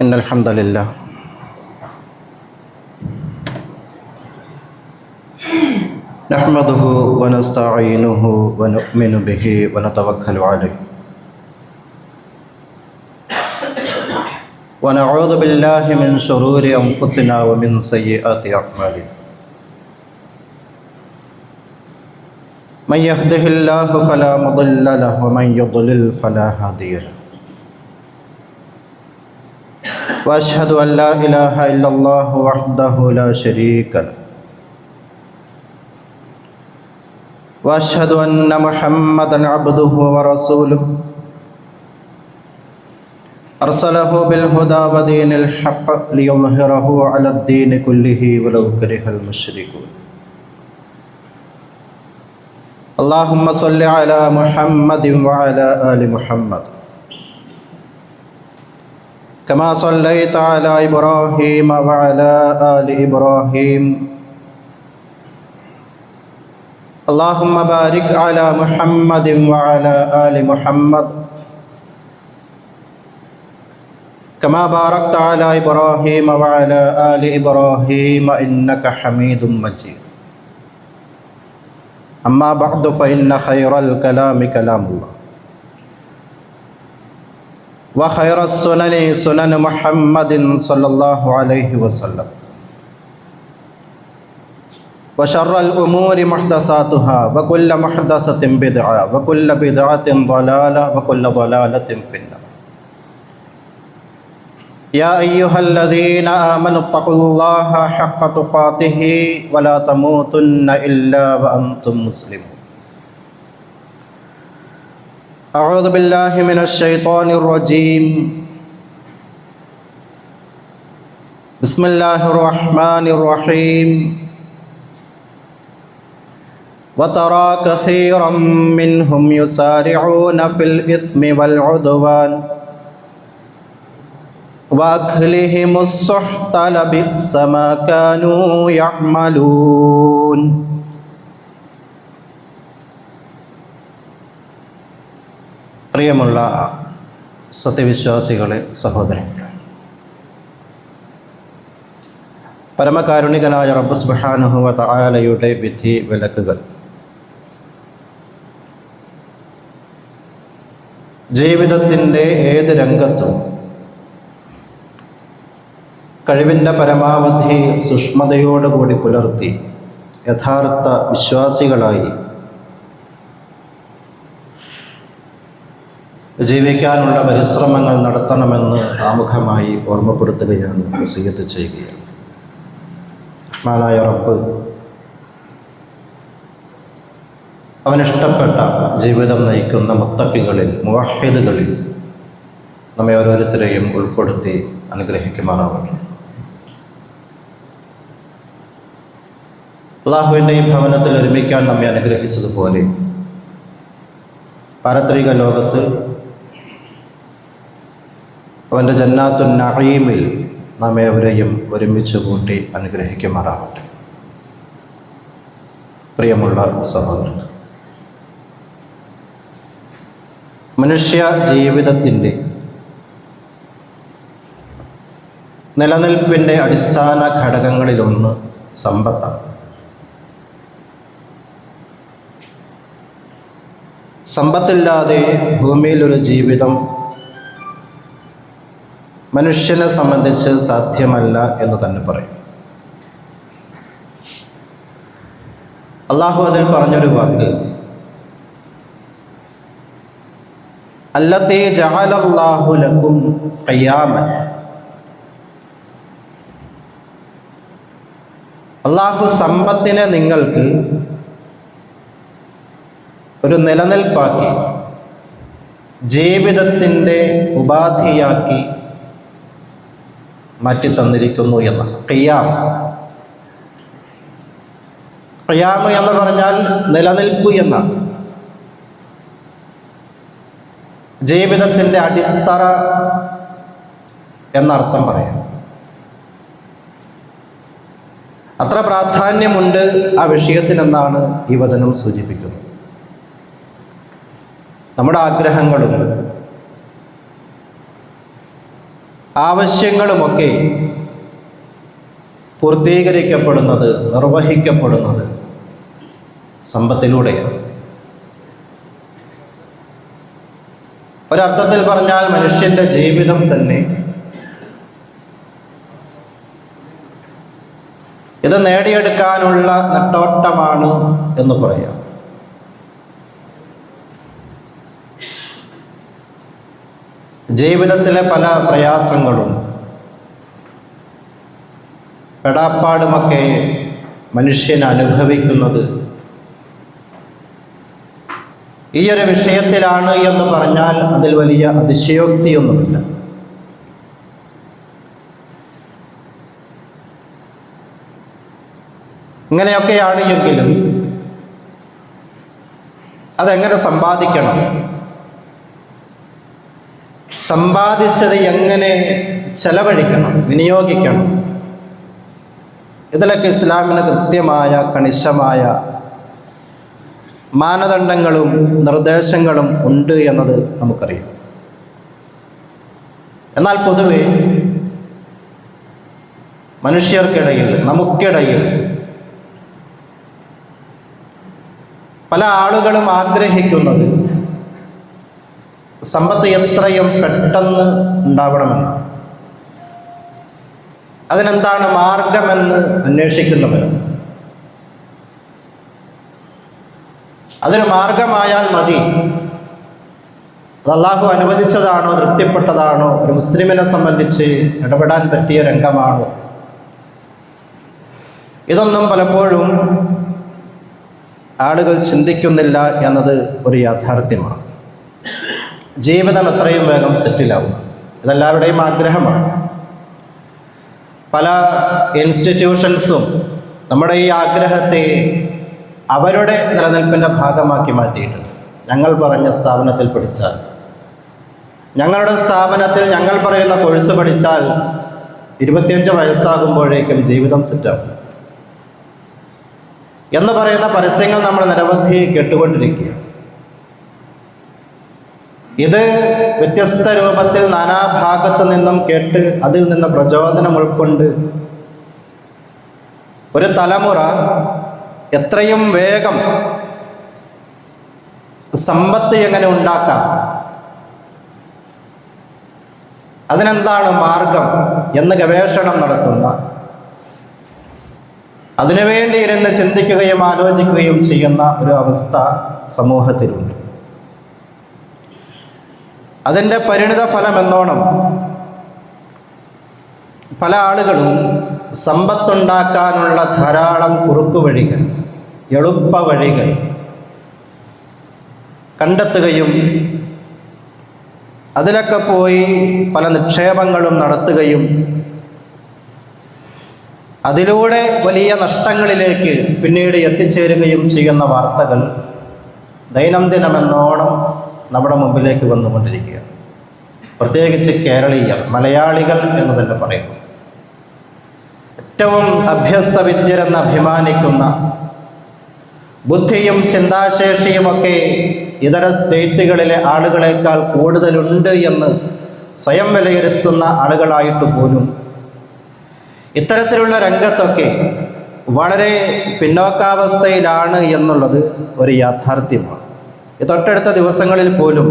إن الحمد لله نحمده ونستعينه ونؤمن به ونتوكل عليه ونعوذ بالله من شرور أنفسنا ومن سيئات أعمالنا من يهده الله فلا مضل له ومن يضلل فلا هادي له وأشهد أن لا إله إلا الله وحده لا شريك له وأشهد أن محمدًا عبده ورسوله أرسله بالهدى ودين الحق ليظهره على الدين كله ولو كره المشركون اللهم صل على محمد وعلى آل محمد كما صليت على إبراهيم وعلى آل إبراهيم اللهم بارك على محمد وعلى آل محمد كما باركت على إبراهيم وعلى آل إبراهيم إنك حميد مجيد أما بعد فإن خير الكلام كلام الله وخير السنن سنن محمد صلى الله عليه وسلم وشر الأمور محدثاتها وكل محدثة بدعة وكل بدعة ضلالة وكل ضلالة في النار يا أيها الذين آمنوا اتقوا الله حق تقاته ولا تموتن إلا وأنتم مسلمون أعوذ بالله من الشيطان الرجيم بسم الله الرحمن الرحيم وترى كثيرا منهم يسارعون في الإثم والعدوان وأكلهم السحت لبئس ما كانوا يعملون പ്രിയമുള്ള സത്യവിശ്വാസികളെ, സഹോദരങ്ങളെ, പരമകാരുണികനായ റബ്ബ് സുബ്ഹാനഹു വ തആലയുടെ വിധി വിലക്കുകൾ ജീവിതത്തിൻ്റെ ഏത് രംഗത്തും കഴിവിൻ്റെ പരമാവധി സൂക്ഷ്മതയോടുകൂടി പുലർത്തി യഥാർത്ഥ വിശ്വാസികളായി ജീവിക്കാനുള്ള പരിശ്രമങ്ങൾ നടത്തണമെന്ന് ആമുഖമായി ഓർമ്മപ്പെടുത്തുകയാണ്, വസിയ്യത്ത് ചെയ്യുകയാണ്. റഹ്മാനായ റബ്ബ് അവനിഷ്ടപ്പെട്ട ജീവിതം നയിക്കുന്ന മുത്തഖികളിൽ, മുവഹ്ഹിദുകളിൽ നമ്മെ ഓരോരുത്തരെയും ഉൾപ്പെടുത്തി അനുഗ്രഹിക്കുമാറാവട്ടെ. അള്ളാഹുവിൻ്റെ ഈ ഭവനത്തിൽ ഒരുമിക്കാൻ നമ്മെ അനുഗ്രഹിച്ചതുപോലെ പാരത്രിക ലോകത്ത് അവൻ്റെ ജന്നാത്തുൻ നഈമിൽ നമ്മെ അവരെയും ഒരുമിച്ച് കൂട്ടി അനുഗ്രഹിക്കുമാറാവട്ടെ. പ്രിയമുള്ള സഹോദരൻ, മനുഷ്യ ജീവിതത്തിൻ്റെ നിലനിൽപ്പിൻ്റെ അടിസ്ഥാന ഘടകങ്ങളിലൊന്ന് സമ്പത്താണ്. സമ്പത്തില്ലാതെ ഭൂമിയിലൊരു ജീവിതം മനുഷ്യനെ സംബന്ധിച്ച് സാധ്യമല്ല എന്ന് തന്നെ പറയും. അള്ളാഹു അതിൽ പറഞ്ഞൊരു വാക്ക്, അല്ലതീ ജഅലല്ലാഹു ലക്കും ഖിയാമൻ. അള്ളാഹു സമ്പത്തിനെ നിങ്ങൾക്ക് ഒരു നിലനിൽപ്പാക്കി, ജീവിതത്തിൻ്റെ ഉപാധിയാക്കി മാറ്റി തന്നിരിക്കുന്നു എന്ന ഖിയാം. ഖിയാം എന്ന് പറഞ്ഞാൽ നിലനിൽപ്പ് എന്നാണ്. ജീവിതത്തിൻ്റെ അടിത്തറ എന്നർത്ഥം പറയാം. അത്ര പ്രാധാന്യമുണ്ട് ആ വിഷയത്തിനെന്നാണ് ഈ വചനം സൂചിപ്പിക്കുന്നത്. നമ്മുടെ ആഗ്രഹങ്ങളും ആവശ്യങ്ങളുമൊക്കെ പൂർത്തീകരിക്കപ്പെടുന്നത്, നിർവഹിക്കപ്പെടുന്നത് സമ്പത്തിലൂടെയാണ്. ഒരർത്ഥത്തിൽ പറഞ്ഞാൽ മനുഷ്യൻ്റെ ജീവിതം തന്നെ ഇത് നേടിയെടുക്കാനുള്ള നെട്ടോട്ടമാണ് എന്ന് പറയാം. ജീവിതത്തിലെ പല പ്രയാസങ്ങളും പെടാപ്പാടുമൊക്കെ മനുഷ്യൻ അനുഭവിക്കുന്നത് ഈ ഒരു വിഷയത്തിലാണ് എന്ന് പറഞ്ഞാൽ അതിൽ വലിയ അതിശയോക്തിയൊന്നുമില്ല. ഇങ്ങനെയൊക്കെയാണ് എങ്കിലും അതെങ്ങനെ സമ്പാദിക്കണം, സമ്പാദിച്ചത് എങ്ങനെ ചെലവഴിക്കണം, വിനിയോഗിക്കണം, ഇതിലൊക്കെ ഇസ്ലാമിന് കൃത്യമായ കണിശമായ മാനദണ്ഡങ്ങളും നിർദ്ദേശങ്ങളും ഉണ്ട് എന്നത് നമുക്കറിയാം. എന്നാൽ പൊതുവെ മനുഷ്യർക്കിടയിൽ, നമുക്കിടയിൽ പല ആളുകളും ആഗ്രഹിക്കുന്നത് സമ്പത്ത് എത്രയും പെട്ടെന്ന് ഉണ്ടാവണമെന്നാണ്. അതിനെന്താണ് മാർഗമെന്ന് അന്വേഷിക്കുന്നവരാണ്. അതൊരു മാർഗമായാൽ മതി. അത് അള്ളാഹു അനുവദിച്ചതാണോ, തൃപ്തിപ്പെട്ടതാണോ, ഒരു മുസ്ലിമിനെ സംബന്ധിച്ച് ഇടപെടാൻ പറ്റിയ രംഗമാണോ, ഇതൊന്നും പലപ്പോഴും ആളുകൾ ചിന്തിക്കുന്നില്ല എന്നത് ഒരു യാഥാർത്ഥ്യമാണ്. ജീവിതം എത്രയും വേഗം സെറ്റിലാവും, ഇതെല്ലാവരുടെയും ആഗ്രഹമാണ്. പല ഇൻസ്റ്റിറ്റ്യൂഷൻസും നമ്മുടെ ഈ ആഗ്രഹത്തെ അവരുടെ നിലനിൽപ്പിൻ്റെ ഭാഗമാക്കി മാറ്റിയിട്ടുണ്ട്. ഞങ്ങൾ പറഞ്ഞ സ്ഥാപനത്തിൽ പഠിച്ചാൽ, ഞങ്ങളുടെ സ്ഥാപനത്തിൽ ഞങ്ങൾ പറയുന്ന കോഴ്സ് പഠിച്ചാൽ 25 വയസ്സാകുമ്പോഴേക്കും ജീവിതം സെറ്റാവും എന്ന് പറയുന്ന പരസ്യങ്ങൾ നമ്മൾ നിരവധി കേട്ടുകൊണ്ടിരിക്കുകയാണ്. ഇത് വ്യത്യസ്ത രൂപത്തിൽ നാനാഭാഗത്തു നിന്നും കേട്ട് അതിൽ നിന്ന് പ്രചോദനം ഉൾക്കൊണ്ട് ഒരു തലമുറ എത്രയും വേഗം സമ്പത്ത് എങ്ങനെ ഉണ്ടാക്കാം, അതിനെന്താണ് മാർഗം എന്ന് ഗവേഷണം നടത്തുന്ന, അതിനുവേണ്ടി ഇരുന്ന് ചിന്തിക്കുകയും ആലോചിക്കുകയും ചെയ്യുന്ന ഒരു അവസ്ഥ സമൂഹത്തിലുണ്ട്. അതിൻ്റെ പരിണിത ഫലമെന്നോണം പല ആളുകളും സമ്പത്തുണ്ടാക്കാനുള്ള ധാരാളം കുറുക്കുവഴികൾ, എളുപ്പ വഴികൾ കണ്ടെത്തുകയും അതിലൊക്കെ പോയി പല നിക്ഷേപങ്ങളും നടത്തുകയും അതിലൂടെ വലിയ നഷ്ടങ്ങളിലേക്ക് പിന്നീട് എത്തിച്ചേരുകയും ചെയ്യുന്ന വാർത്തകൾ ദൈനംദിനമെന്നോണം നമ്മുടെ മുമ്പിലേക്ക് വന്നുകൊണ്ടിരിക്കുകയാണ്. പ്രത്യേകിച്ച് കേരളീയർ, മലയാളികൾ എന്ന് തന്നെ പറയുന്നു. ഏറ്റവും അഭ്യസ്ത വിദ്യരെന്ന് അഭിമാനിക്കുന്ന, ബുദ്ധിയും ചിന്താശേഷിയുമൊക്കെ ഇതര സ്റ്റേറ്റുകളിലെ ആളുകളെക്കാൾ കൂടുതലുണ്ട് എന്ന് സ്വയം വിലയിരുത്തുന്ന ആളുകളായിട്ട് പോലും ഇത്തരത്തിലുള്ള രംഗത്തൊക്കെ വളരെ പിന്നോക്കാവസ്ഥയിലാണ് എന്നുള്ളത് ഒരു യാഥാർത്ഥ്യമാണ്. ഈ തൊട്ടടുത്ത ദിവസങ്ങളിൽ പോലും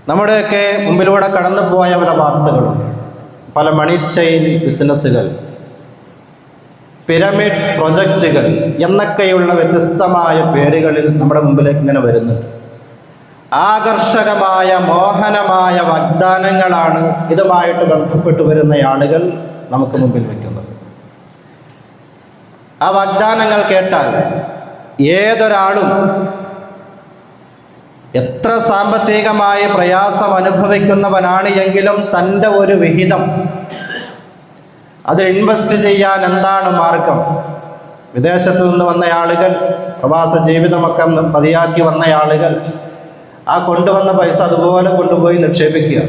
നമ്മുടെയൊക്കെ മുമ്പിലൂടെ കടന്നു പോയ പല വാർത്തകളുണ്ട്. പല മണി ചെയിൻ ബിസിനസ്സുകൾ, പിരമിഡ് പ്രൊജക്റ്റുകൾ എന്നൊക്കെയുള്ള വ്യത്യസ്തമായ പേരുകളിൽ നമ്മുടെ മുമ്പിലേക്ക് ഇങ്ങനെ വരുന്നുണ്ട്. ആകർഷകമായ, മോഹനമായ വാഗ്ദാനങ്ങളാണ് ഇതുമായിട്ട് ബന്ധപ്പെട്ട് വരുന്ന ആളുകൾ നമുക്ക് മുമ്പിൽ വയ്ക്കുന്നത്. ആ വാഗ്ദാനങ്ങൾ കേട്ടാൽ ഏതൊരാളും എത്ര സാമ്പത്തികമായ പ്രയാസം അനുഭവിക്കുന്നവനാണ് എങ്കിലും തൻ്റെ ഒരു വിഹിതം അത് ഇൻവെസ്റ്റ് ചെയ്യാൻ എന്താണ് മാർഗം? വിദേശത്ത് നിന്ന് വന്ന ആളുകൾ, പ്രവാസ ജീവിതമൊക്കെ മതിയാക്കി വന്ന ആളുകൾ ആ കൊണ്ടുവന്ന പൈസ അതുപോലെ കൊണ്ടുപോയി നിക്ഷേപിക്കുക.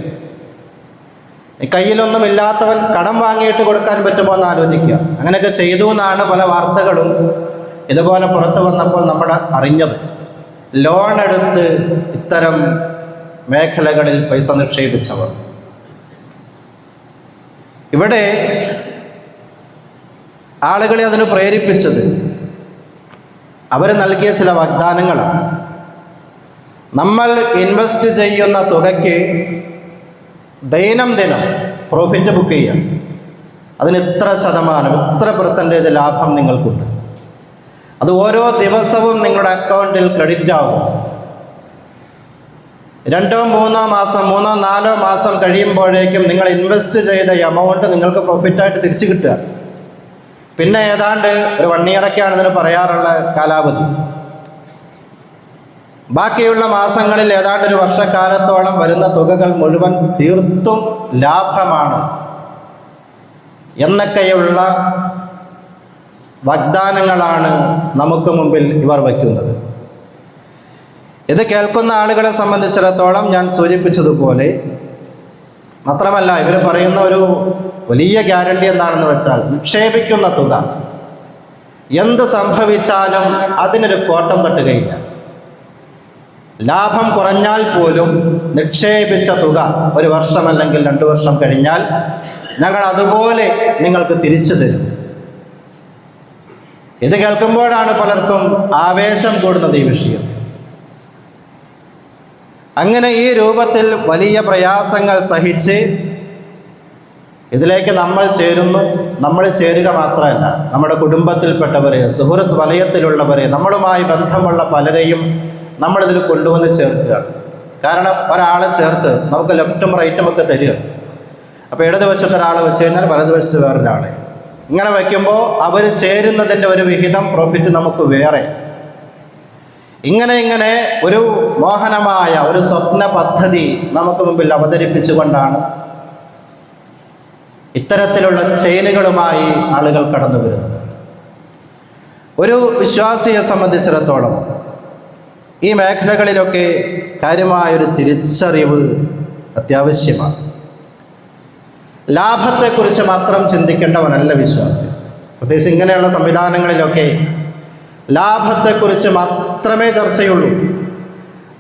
കയ്യിലൊന്നും ഇല്ലാത്തവൻ കടം വാങ്ങിയിട്ട് കൊടുക്കാൻ പറ്റുമോ എന്ന് ആലോചിക്കുക. അങ്ങനെയൊക്കെ ചെയ്തു എന്നാണ് പല വാർത്തകളും ഇതുപോലെ പുറത്തു വന്നപ്പോൾ നമ്മൾ അറിഞ്ഞത്. ലോൺ എടുത്ത് ഇത്തരം മേഖലകളിൽ പൈസ നിക്ഷേപിച്ചവർ ഇവിടെ ആളുകളെ അതിന് പ്രേരിപ്പിച്ചത് അവർ നൽകിയ ചില വാഗ്ദാനങ്ങളാണ്. നമ്മൾ ഇൻവെസ്റ്റ് ചെയ്യുന്ന തുകയ്ക്ക് ദൈനംദിനം പ്രോഫിറ്റ് ബുക്ക് ചെയ്യാം. അതിന് ഇത്ര ശതമാനം, ഇത്ര പെർസെൻറ്റേജ് ലാഭം നിങ്ങൾക്കുണ്ട്. അത് ഓരോ ദിവസവും നിങ്ങളുടെ അക്കൗണ്ടിൽ ക്രെഡിറ്റ് ആവും. 2-3 മാസം 3-4 മാസം കഴിയുമ്പോഴേക്കും നിങ്ങൾ ഇൻവെസ്റ്റ് ചെയ്ത എമൗണ്ട് നിങ്ങൾക്ക് പ്രോഫിറ്റായിട്ട് തിരിച്ചു കിട്ടുക. പിന്നെ ഏതാണ്ട് ഒരു 1 ഇയറൊക്കെയാണ് ഇതിന് പറയാറുള്ള കാലാവധി. ബാക്കിയുള്ള മാസങ്ങളിൽ ഏതാണ്ട് ഒരു വർഷക്കാലത്തോളം വരുന്ന തുകകൾ മുഴുവൻ തീർത്തും ലാഭമാണ് എന്നൊക്കെയുള്ള വാഗ്ദാനങ്ങളാണ് നമുക്ക് മുമ്പിൽ ഇവർ വയ്ക്കുന്നത്. ഇത് കേൾക്കുന്ന ആളുകളെ സംബന്ധിച്ചിടത്തോളം ഞാൻ സൂചിപ്പിച്ചതുപോലെ മാത്രമല്ല, ഇവർ പറയുന്ന ഒരു വലിയ ഗ്യാരണ്ടി എന്താണെന്ന് വെച്ചാൽ നിക്ഷേപിക്കുന്ന തുക എന്ത് സംഭവിച്ചാലും അതിനൊരു കോട്ടം തട്ടുകയില്ല. ലാഭം കുറഞ്ഞാൽ പോലും നിക്ഷേപിച്ച തുക 1 വർഷം അല്ലെങ്കിൽ 2 വർഷം കഴിഞ്ഞാൽ ഞങ്ങൾ അതുപോലെ നിങ്ങൾക്ക് തിരിച്ചു തരും. ഇത് കേൾക്കുമ്പോഴാണ് പലർക്കും ആവേശം കൂടുന്നത് ഈ വിഷയത്തിൽ. അങ്ങനെ ഈ രൂപത്തിൽ വലിയ പ്രയാസങ്ങൾ സഹിച്ച് ഇതിലേക്ക് നമ്മൾ ചേരുന്നു. നമ്മൾ ചേരുക മാത്രമല്ല, നമ്മുടെ കുടുംബത്തിൽപ്പെട്ടവരെ, സുഹൃത്ത് വലയത്തിലുള്ളവരെ, നമ്മളുമായി ബന്ധമുള്ള പലരെയും നമ്മളിതിൽ കൊണ്ടുവന്ന് ചേർക്കുക. കാരണം ഒരാളെ ചേർത്ത് നമുക്ക് ലെഫ്റ്റും റൈറ്റും ഒക്കെ തരിക. അപ്പോൾ ഇടതുവശത്ത് ഒരാളെ വെച്ച് കഴിഞ്ഞാൽ വലതുവശത്ത് വേറൊരാളെ, ഇങ്ങനെ വയ്ക്കുമ്പോൾ അവർ ചേരുന്നതിൻ്റെ ഒരു വിഹിതം പ്രോഫിറ്റ് നമുക്ക് വേറെ. ഇങ്ങനെ ഒരു മോഹനമായ ഒരു സ്വപ്ന പദ്ധതി നമുക്ക് മുമ്പിൽ അവതരിപ്പിച്ചുകൊണ്ടാണ് ഇത്തരത്തിലുള്ള ചെയിനുകളുമായി ആളുകൾ കടന്നു വരുന്നത്. ഒരു വിശ്വാസിയെ സംബന്ധിച്ചിടത്തോളം ഈ മേഖലകളിലൊക്കെ കാര്യമായൊരു തിരിച്ചറിവ് അത്യാവശ്യമാണ്. ലാഭത്തെക്കുറിച്ച് മാത്രം ചിന്തിക്കേണ്ടവനല്ല വിശ്വാസി. പ്രത്യേകിച്ച് ഇങ്ങനെയുള്ള സംവിധാനങ്ങളിലൊക്കെ ലാഭത്തെക്കുറിച്ച് മാത്രമേ ചർച്ചയുള്ളൂ.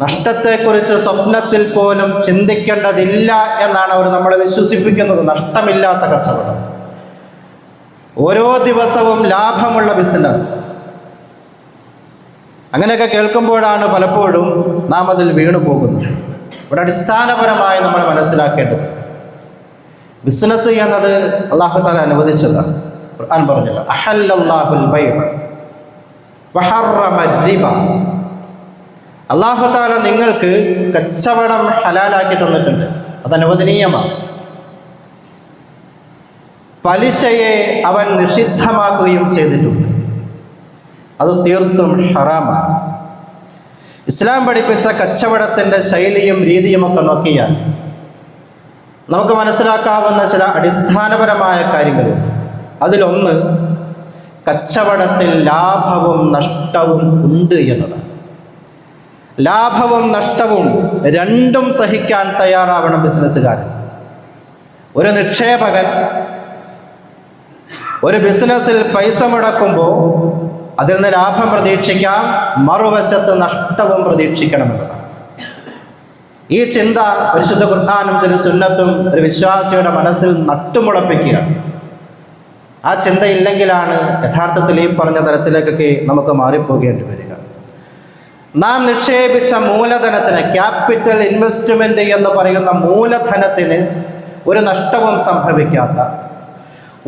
നഷ്ടത്തെക്കുറിച്ച് സ്വപ്നത്തിൽ പോലും ചിന്തിക്കേണ്ടതില്ല എന്നാണ് അവർ നമ്മളെ വിശ്വസിപ്പിക്കുന്നത്. നഷ്ടമില്ലാത്ത കച്ചവടം, ഓരോ ദിവസവും ലാഭമുള്ള ബിസിനസ്, അങ്ങനെയൊക്കെ കേൾക്കുമ്പോഴാണ് പലപ്പോഴും നാം അതിൽ വീണു പോകുന്നത്. ഇവിടെ അടിസ്ഥാനപരമായി നമ്മൾ മനസ്സിലാക്കേണ്ടത് ബിസിനസ് എന്നത് അല്ലാഹു തആല അനുവദിച്ചതാണ്. ഖുർആൻ പറഞ്ഞല്ലോ, അഹല്ലല്ലാഹുൽ ബൈഅ വഹറമ റിബ. അല്ലാഹു തആല നിങ്ങൾക്ക് കച്ചവടം ഹലാലാക്കി തന്നിട്ടുണ്ട്, അത് അനുവദനീയമാണ്. പലിശയെ അവൻ നിഷിദ്ധമാക്കുകയും ചെയ്തിട്ടുണ്ട്, അത് തീർത്തും ഹറാമാണ്. ഇസ്ലാം പഠിപ്പിച്ച കച്ചവടത്തിൻ്റെ ശൈലിയും രീതിയുമൊക്കെ നോക്കിയാൽ നമുക്ക് മനസ്സിലാക്കാവുന്ന ചില അടിസ്ഥാനപരമായ കാര്യങ്ങളുണ്ട്. അതിലൊന്ന്, കച്ചവടത്തിൽ ലാഭവും നഷ്ടവും ഉണ്ട് എന്നതാണ്. ലാഭവും നഷ്ടവും രണ്ടും സഹിക്കാൻ തയ്യാറാവണം ബിസിനസ്സുകാരൻ. ഒരു നിക്ഷേപകൻ ഒരു ബിസിനസ്സിൽ പൈസ മുടക്കുമ്പോൾ അതിൽ നിന്ന് ലാഭം പ്രതീക്ഷിക്കാം, മറുവശത്ത് നഷ്ടവും പ്രതീക്ഷിക്കണമെന്നതാണ്. ഈ ചിന്ത പരിശുദ്ധ ഖുർആനും തിരുസുന്നത്തും ഒരു വിശ്വാസിയുടെ മനസ്സിൽ നട്ടുമുളപ്പിക്കുകയാണ്. ആ ചിന്തയില്ലെങ്കിലാണ് യഥാർത്ഥത്തിൽ ഈ പറഞ്ഞ തരത്തിലേക്കൊക്കെ നമുക്ക് മാറിപ്പോകേണ്ടി വരിക. നാം നിക്ഷേപിച്ച മൂലധനത്തിന്, ക്യാപിറ്റൽ ഇൻവെസ്റ്റ്മെൻറ്റ് എന്ന് പറയുന്ന മൂലധനത്തിന് ഒരു നഷ്ടവും സംഭവിക്കാത്ത,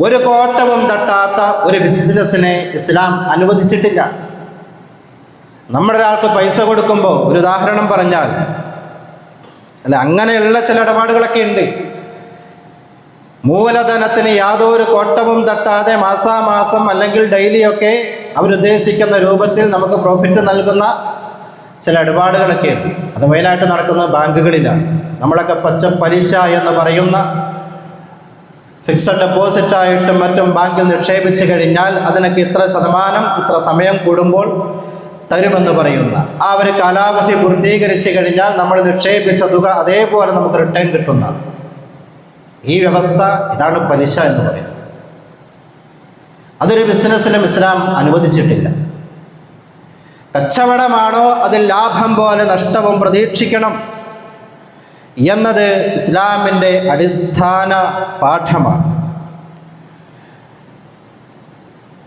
ഒരു കോട്ടവും തട്ടാത്ത ഒരു ബിസിനസ്സിനെ ഇസ്ലാം അനുവദിച്ചിട്ടില്ല. നമ്മുടെ ഒരാൾക്ക് പൈസ കൊടുക്കുമ്പോൾ, ഒരു ഉദാഹരണം പറഞ്ഞാൽ, അല്ല, അങ്ങനെയുള്ള ചില ഇടപാടുകളൊക്കെ ഉണ്ട്. മൂലധനത്തിന് യാതൊരു കോട്ടവും തട്ടാതെ മാസാമാസം അല്ലെങ്കിൽ ഡെയിലിയൊക്കെ അവരുദ്ദേശിക്കുന്ന രൂപത്തിൽ നമുക്ക് പ്രോഫിറ്റ് നൽകുന്ന ചില ഇടപാടുകളൊക്കെ ഉണ്ട്. അത് മെയിനായിട്ട് നടക്കുന്ന ബാങ്കുകളിലാണ്. നമ്മളൊക്കെ പച്ച പലിശ എന്ന് പറയുന്ന ഫിക്സഡ് ഡെപ്പോസിറ്റായിട്ടും മറ്റും ബാങ്കിൽ നിക്ഷേപിച്ച് കഴിഞ്ഞാൽ അതിനൊക്കെ ഇത്ര ശതമാനം ഇത്ര സമയം കൂടുമ്പോൾ തരുമെന്ന് പറയുന്ന ആ ഒരു കാലാവധി പൂർത്തീകരിച്ച് കഴിഞ്ഞാൽ നമ്മൾ നിക്ഷേപിച്ച തുക അതേപോലെ നമുക്ക് റിട്ടേൺ കിട്ടുന്ന ഈ വ്യവസ്ഥ, ഇതാണ് പലിശ എന്ന് പറയുന്നത്. അതൊരു ബിസിനസ്സിലും ഇസ്ലാം അനുവദിച്ചിട്ടില്ല. കച്ചവടമാണോ അതിൽ ലാഭം പോലെ നഷ്ടവും പ്രതീക്ഷിക്കണം എന്നത് ഇസ്ലാമിൻ്റെ അടിസ്ഥാന പാഠമാണ്.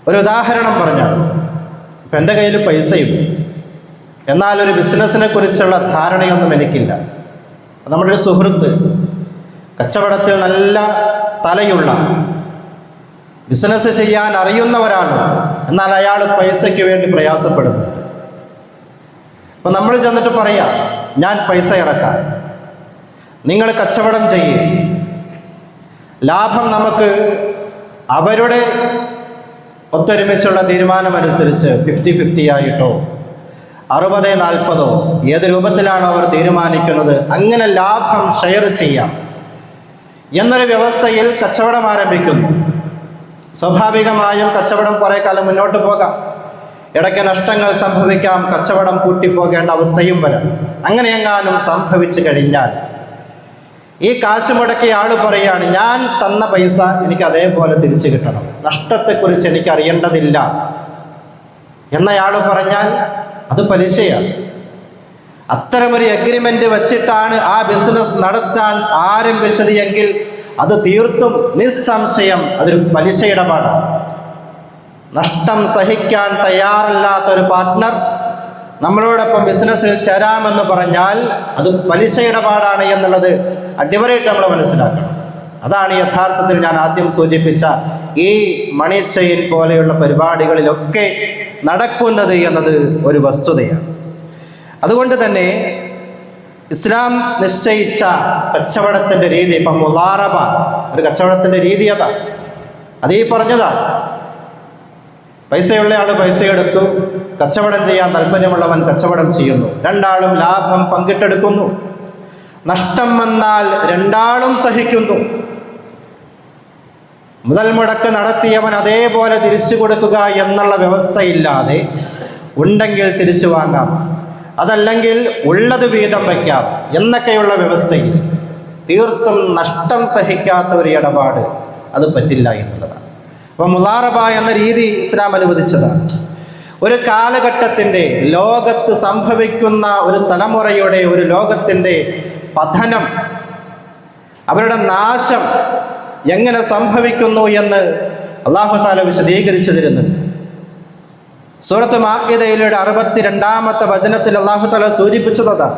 ഒരു ഉദാഹരണം പറഞ്ഞാൽ, ഇപ്പം എൻ്റെ കയ്യിൽ പൈസയുണ്ട്, എന്നാൽ ഒരു ബിസിനസ്സിനെ കുറിച്ചുള്ള ധാരണയൊന്നും എനിക്കില്ല. നമ്മുടെ ഒരു സുഹൃത്ത് കച്ചവടത്തിൽ നല്ല തലയുള്ള, ബിസിനസ് ചെയ്യാൻ അറിയുന്ന ഒരാളുണ്ട്, എന്നാൽ അയാൾ പൈസയ്ക്ക് വേണ്ടി പ്രയാസപ്പെടുന്നു. അപ്പം നമ്മൾ ചെന്നിട്ട് പറയാം, ഞാൻ പൈസ ഇറക്കാം, നിങ്ങൾ കച്ചവടം ചെയ്യേ, ലാഭം നമുക്ക് അവരുടെ ഒത്തൊരുമിച്ചുള്ള തീരുമാനമനുസരിച്ച് 50-50 ആയിട്ടോ 60-40 ഏത് രൂപത്തിലാണോ അവർ തീരുമാനിക്കുന്നത് അങ്ങനെ ലാഭം ഷെയർ ചെയ്യാം എന്നൊരു വ്യവസ്ഥയിൽ കച്ചവടം ആരംഭിക്കുന്നു. സ്വാഭാവികമായും കച്ചവടം കുറേ കാലം മുന്നോട്ട് പോകാം, ഇടയ്ക്ക് നഷ്ടങ്ങൾ സംഭവിക്കാം, കച്ചവടം കൂട്ടിപ്പോകേണ്ട അവസ്ഥയും വരാം. അങ്ങനെയെങ്ങാനും സംഭവിച്ചു കഴിഞ്ഞാൽ ഈ കാശ് മുടക്കിയ ആൾ പറയാണ്, ഞാൻ തന്ന പൈസ എനിക്ക് അതേപോലെ തിരിച്ചു കിട്ടണം, നഷ്ടത്തെക്കുറിച്ച് എനിക്ക് അറിയേണ്ടതില്ല എന്നയാൾ പറഞ്ഞാൽ അത് പലിശയാണ്. അത്തരമൊരു എഗ്രിമെൻ്റ് വച്ചിട്ടാണ് ആ ബിസിനസ് നടത്താൻ ആരംഭിച്ചത് എങ്കിൽ അത് തീർത്തും നിസ്സംശയം അതൊരു പലിശ ഇടപാടാണ്. നഷ്ടം സഹിക്കാൻ തയ്യാറല്ലാത്തൊരു പാർട്ട്ണർ നമ്മളോടൊപ്പം ബിസിനസ്സിൽ ചേരാമെന്ന് പറഞ്ഞാൽ അത് പലിശ ഇടപാടാണ് എന്നുള്ളത് അടിവരായിട്ട് നമ്മൾ മനസ്സിലാക്കണം. അതാണ് യഥാർത്ഥത്തിൽ ഞാൻ ആദ്യം സൂചിപ്പിച്ച ഈ മണി ചെയിൻ പോലെയുള്ള പരിപാടികളിലൊക്കെ നടക്കുന്നത് എന്നത് ഒരു വസ്തുതയാണ്. അതുകൊണ്ട് തന്നെ ഇസ്ലാം നിശ്ചയിച്ച കച്ചവടത്തിൻ്റെ രീതി, ഇപ്പം മുളാറബ ഒരു കച്ചവടത്തിൻ്റെ രീതി അതാണ്. അതീ പറഞ്ഞതാണ്, പൈസയുള്ള ആൾ പൈസ എടുത്തു, കച്ചവടം ചെയ്യാൻ താല്പര്യമുള്ളവൻ കച്ചവടം ചെയ്യുന്നു, രണ്ടാളും ലാഭം പങ്കിട്ടെടുക്കുന്നു. നഷ്ടം വന്നാൽ രണ്ടാളും സഹിക്കുന്നു. മുതൽ മുടക്ക് നടത്തിയവൻ അതേപോലെ തിരിച്ചു കൊടുക്കുക എന്നുള്ള വ്യവസ്ഥയില്ലാതെ ഉണ്ടെങ്കിൽ തിരിച്ചു വാങ്ങാം, അതല്ലെങ്കിൽ ഉള്ളത് വീതം വയ്ക്കാം എന്നൊക്കെയുള്ള വ്യവസ്ഥയിൽ തീർത്തും നഷ്ടം സഹിക്കാത്ത ഒരു ഇടപാട് അത് പറ്റില്ല എന്നുള്ളതാണ്. അപ്പോൾ മുളാറബ എന്ന രീതി ഇസ്ലാം അനുവദിച്ചതാണ്. ഒരു കാലഘട്ടത്തിൻ്റെ, ലോകത്ത് സംഭവിക്കുന്ന ഒരു തലമുറയുടെ, ഒരു ലോകത്തിൻ്റെ പതനം, അവരുടെ നാശം എങ്ങനെ സംഭവിക്കുന്നു എന്ന് അല്ലാഹു തആല വിശദീകരിച്ചു തരുന്നുണ്ട്. സൂറത്ത് മാഇദയിലെ 62-ാമത്തെ വചനത്തിൽ അല്ലാഹു തആല സൂചിപ്പിച്ചതാണ്,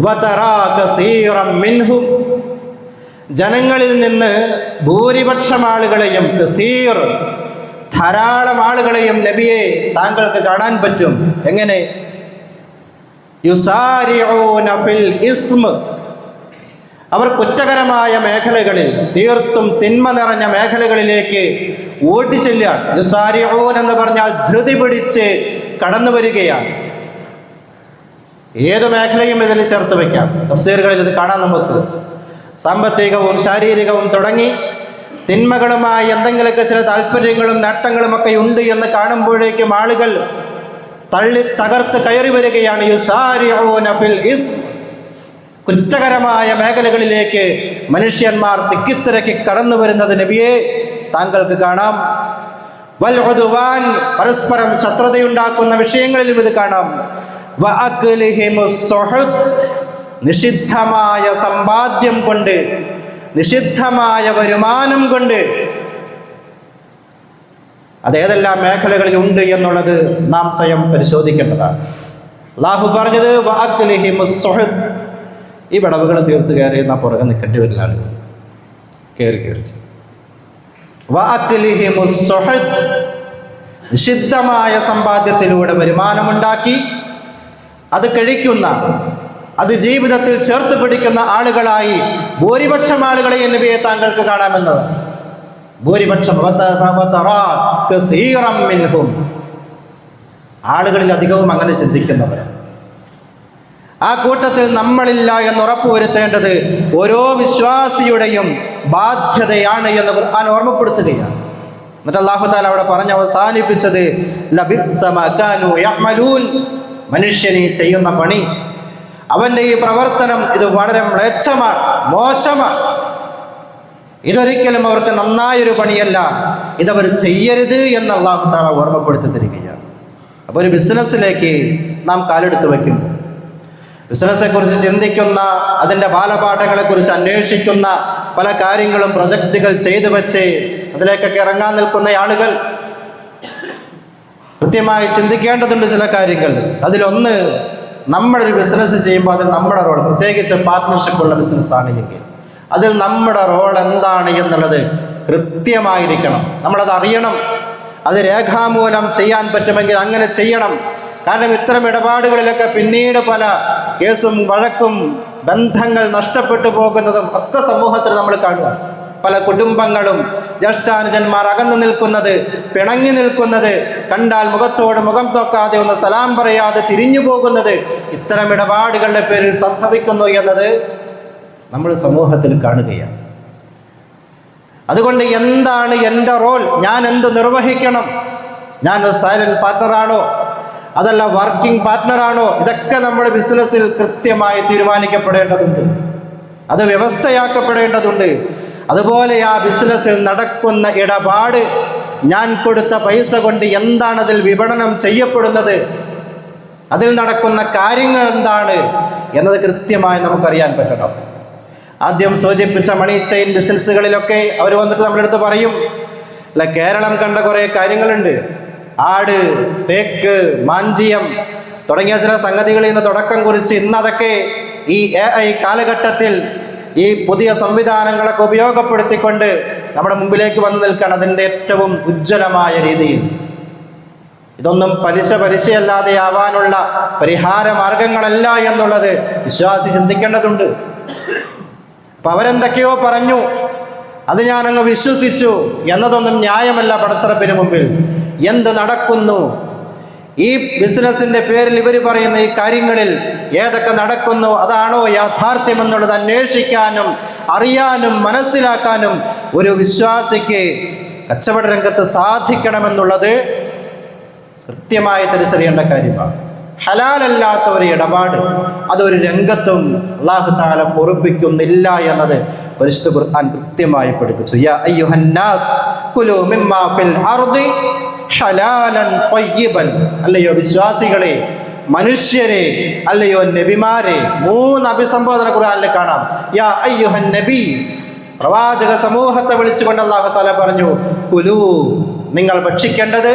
വതറാ കസീറൻ മിൻഹും, ജനങ്ങളിൽ നിന്ന് ഭൂരിപക്ഷം ആളുകളെയും, കസീർ ധാരാളം ആളുകളെയും നബിയെ താങ്കൾക്ക് കാണാൻ പറ്റും. എങ്ങനെ? യുസാരിഊന ഫിൽ ഇസ്മ, അവർ കുറ്റകരമായ മേഖലകളിൽ, തീർത്തും തിന്മ നിറഞ്ഞ മേഖലകളിലേക്ക് ഓടിച്ചെല്ലുകയാണ്. യുസാരിഊൻ എന്ന് പറഞ്ഞാൽ ധൃതി പിടിച്ച് കടന്നു വരികയാണ്. ഏതു മേഖലയും ഇതിൽ ചേർത്ത് വയ്ക്കാം. തഫ്സീറുകളിൽ ഇത് കാണാൻ നമുക്ക്. സാമ്പത്തികവും ശാരീരികവും തുടങ്ങി തിന്മകളുമായി എന്തെങ്കിലുമൊക്കെ ചില താല്പര്യങ്ങളും നേട്ടങ്ങളുമൊക്കെ ഉണ്ട് എന്ന് കാണുമ്പോഴേക്കും ആളുകൾ തള്ളി തകർത്ത് കയറി വരികയാണ്. യുസാരിഊന ഫിൽ ഇസ്മ, കുറ്റകരമായ മേഖലകളിലേക്ക് മനുഷ്യന്മാർ തിക്കിത്തിരക്കി കടന്നു വരുന്നത് നബിയെ താങ്കൾക്ക് കാണാം. വൽ ഉദ്വാൻ, പരസ്പരം ശത്രുതയുണ്ടാക്കുന്ന വിഷയങ്ങളിലും ഇത് കാണാം. വഅക്ലിഹിമുസ് സുഹുദ്, നിഷിദ്ധമായ സമ്പാദ്യം കൊണ്ട്, നിഷിദ്ധമായ വരുമാനം കൊണ്ട് അതേതെല്ലാം മേഖലകളിൽ ഉണ്ട് എന്നുള്ളത് നാം സ്വയം പരിശോധിക്കേണ്ടതാണ്. അല്ലാഹു പറഞ്ഞത് വഅക്ലിഹിമുസ് സുഹുദ്, ഈ വിടവുകൾ തീർത്ത് കയറി എന്നാൽ പുറകെ നിൽക്കേണ്ടി വരില്ല, ആളുകൾ കയറി കയറി. വഅക്ലിഹിമുസ് സുഹുദ്, നിഷിദ്ധമായ സമ്പാദ്യത്തിലൂടെ വരുമാനമുണ്ടാക്കി അത് കഴിക്കുന്ന, അത് ജീവിതത്തിൽ ചേർത്ത് പിടിക്കുന്ന ആളുകളായി ഭൂരിപക്ഷം ആളുകളെ നബിയെ താങ്കൾക്ക് കാണാമെന്നത്. ഭൂരിപക്ഷം ആളുകളിൽ അധികവും അങ്ങനെ ചിന്തിക്കുന്നവരാണ്. ആ കൂട്ടത്തിൽ നമ്മളില്ല എന്ന് ഉറപ്പുവരുത്തേണ്ടത് ഓരോ വിശ്വാസിയുടെയും ബാധ്യതയാണ് എന്ന് ഖുർആൻ ഓർമ്മപ്പെടുത്തുകയാണ്. എന്നിട്ട് അല്ലാഹു തആല അവിടെ പറഞ്ഞ് അവസാനിപ്പിച്ചത് ലബിഅസ മാ കാനൂ യഅമലൂൻ, മനുഷ്യൻ ഈ ചെയ്യുന്ന പണി, അവൻ്റെ ഈ പ്രവർത്തനം ഇത് വളരെ മ്ലേച്ഛമാണ്, മോശമാണ്, ഇതൊരിക്കലും അവർക്ക് നന്നായൊരു പണിയല്ല, ഇതവർ ചെയ്യരുത് എന്ന് അല്ലാഹു തആല ഓർമ്മപ്പെടുത്തി തരികയാണ്. അപ്പോൾ ഒരു ബിസിനസ്സിലേക്ക് നാം കാലെടുത്ത് വയ്ക്കുമ്പോൾ, ബിസിനസ്സെക്കുറിച്ച് ചിന്തിക്കുന്ന, അതിൻ്റെ ബാലപാഠങ്ങളെക്കുറിച്ച് അന്വേഷിക്കുന്ന, പല കാര്യങ്ങളും പ്രൊജക്റ്റുകൾ ചെയ്തു വെച്ച് അതിലേക്കൊക്കെ ഇറങ്ങാൻ നിൽക്കുന്ന ആളുകൾ കൃത്യമായി ചിന്തിക്കേണ്ടതുണ്ട് ചില കാര്യങ്ങൾ. അതിലൊന്ന്, നമ്മളൊരു ബിസിനസ് ചെയ്യുമ്പോൾ അതിൽ നമ്മുടെ റോൾ, പ്രത്യേകിച്ച് പാർട്ട്ണർഷിപ്പുള്ള ബിസിനസ്സാണ് എങ്കിൽ അതിൽ നമ്മുടെ റോൾ എന്താണ് എന്നുള്ളത് കൃത്യമായിരിക്കണം. നമ്മളത് അറിയണം. അത് രേഖാമൂലം ചെയ്യാൻ പറ്റുമെങ്കിൽ അങ്ങനെ ചെയ്യണം. കാരണം ഇത്തരം ഇടപാടുകളിലൊക്കെ പിന്നീട് പല കേസും വഴക്കും ബന്ധങ്ങൾ നഷ്ടപ്പെട്ടു പോകുന്നതും ഒക്കെ സമൂഹത്തിൽ നമ്മൾ കാണുക. പല കുടുംബങ്ങളും ജ്യേഷ്ഠാനുജന്മാർ അകന്നു നിൽക്കുന്നത്, പിണങ്ങി നിൽക്കുന്നത്, കണ്ടാൽ മുഖത്തോട് മുഖം തൊക്കാതെ ഒന്ന് സലാം പറയാതെ തിരിഞ്ഞു പോകുന്നത് ഇത്തരം ഇടപാടുകളുടെ പേരിൽ സംഭവിക്കുന്നു എന്നത് നമ്മൾ സമൂഹത്തിൽ കാണുകയാണ്. അതുകൊണ്ട് എന്താണ് എൻ്റെ റോൾ? ഞാൻ എന്ത് നിർവഹിക്കണം? ഞാനൊരു സൈലന്റ് പാർട്ട്ണറാണോ അതല്ല വർക്കിംഗ് പാർട്ട്ണറാണോ? ഇതൊക്കെ നമ്മുടെ ബിസിനസ്സിൽ കൃത്യമായി തീരുമാനിക്കപ്പെടേണ്ടതുണ്ട്. അത് വ്യവസ്ഥയാക്കപ്പെടേണ്ടതുണ്ട്. അതുപോലെ ആ ബിസിനസ്സിൽ നടക്കുന്ന ഇടപാട്, ഞാൻ കൊടുത്ത പൈസ കൊണ്ട് എന്താണ് അതിൽ വിപണനം ചെയ്യപ്പെടുന്നത്, അതിൽ നടക്കുന്ന കാര്യങ്ങൾ എന്താണ് എന്നത് കൃത്യമായി നമുക്കറിയാൻ പറ്റണം. ആദ്യം സൂചിപ്പിച്ച മണി ചെയിൻ ബിസിനസ്സുകളിലൊക്കെ അവർ വന്നിട്ട് നമ്മുടെ അടുത്ത് പറയും, അല്ല കേരളം കണ്ട കുറേ കാര്യങ്ങളുണ്ട്, ആട്, തേക്ക്, മാഞ്ചിയം തുടങ്ങിയ ചില സംഗതികളിൽ നിന്ന് തുടക്കം കുറിച്ച് ഇന്നതൊക്കെ ഈ AI കാലഘട്ടത്തിൽ ഈ പുതിയ സംവിധാനങ്ങളൊക്കെ ഉപയോഗപ്പെടുത്തിക്കൊണ്ട് നമ്മുടെ മുമ്പിലേക്ക് വന്നു നിൽക്കണം അതിൻ്റെ ഏറ്റവും ഉജ്ജ്വലമായ രീതിയിൽ. ഇതൊന്നും പലിശയല്ലാതെ ആവാനുള്ള പരിഹാര മാർഗങ്ങളല്ല എന്നുള്ളത് വിശ്വാസി ചിന്തിക്കേണ്ടതുണ്ട്. അപ്പം അവരെന്തൊക്കെയോ പറഞ്ഞു, അത് ഞാനങ്ങ് വിശ്വസിച്ചു എന്നതൊന്നും ന്യായമല്ല പടച്ചറപ്പിന് മുമ്പിൽ. എന്ത് നടക്കുന്നു ഈ ബിസിനസ്സിൻ്റെ പേരിൽ ഇവർ പറയുന്ന ഈ കാര്യങ്ങളിൽ ഏതൊക്കെ നടക്കുന്നു, അതാണോ യാഥാർത്ഥ്യം എന്നുള്ളത് അന്വേഷിക്കാനും അറിയാനും മനസ്സിലാക്കാനും ഒരു വിശ്വാസിക്ക് കച്ചവട രംഗത്ത് സാധിക്കണമെന്നുള്ളത് കൃത്യമായി തിരിച്ചറിയേണ്ട കാര്യമാണ്. ഹലാലല്ലാത്ത ഒരു ഇടപാട് അതൊരു രംഗത്തും അല്ലാഹു തആല പൊറുപ്പിക്കുന്നില്ല എന്നത് പരിശുദ്ധ ഖുർആൻ കൃത്യമായി പഠിപ്പിച്ചു. യാ അയ്യുഹന്നാസ് കുലൂ മിമ്മാ ഫിൽ അർദി ഹലാലൻ ത്വയ്യിബൻ. അല്ലയോ വിശ്വാസികളെ, മനുഷ്യരെ, അല്ലയോ നബിമാരെ, 3 അഭിസംബോധന ഖുർആനിൽ കാണാം. യാ അയ്യുഹൻ നബി, പ്രവാചക സമൂഹത്തെ വിളിച്ചുകൊണ്ട് അല്ലാഹു തആല പറഞ്ഞു, കുലൂ, നിങ്ങൾ ഭക്ഷിക്കേണ്ടത്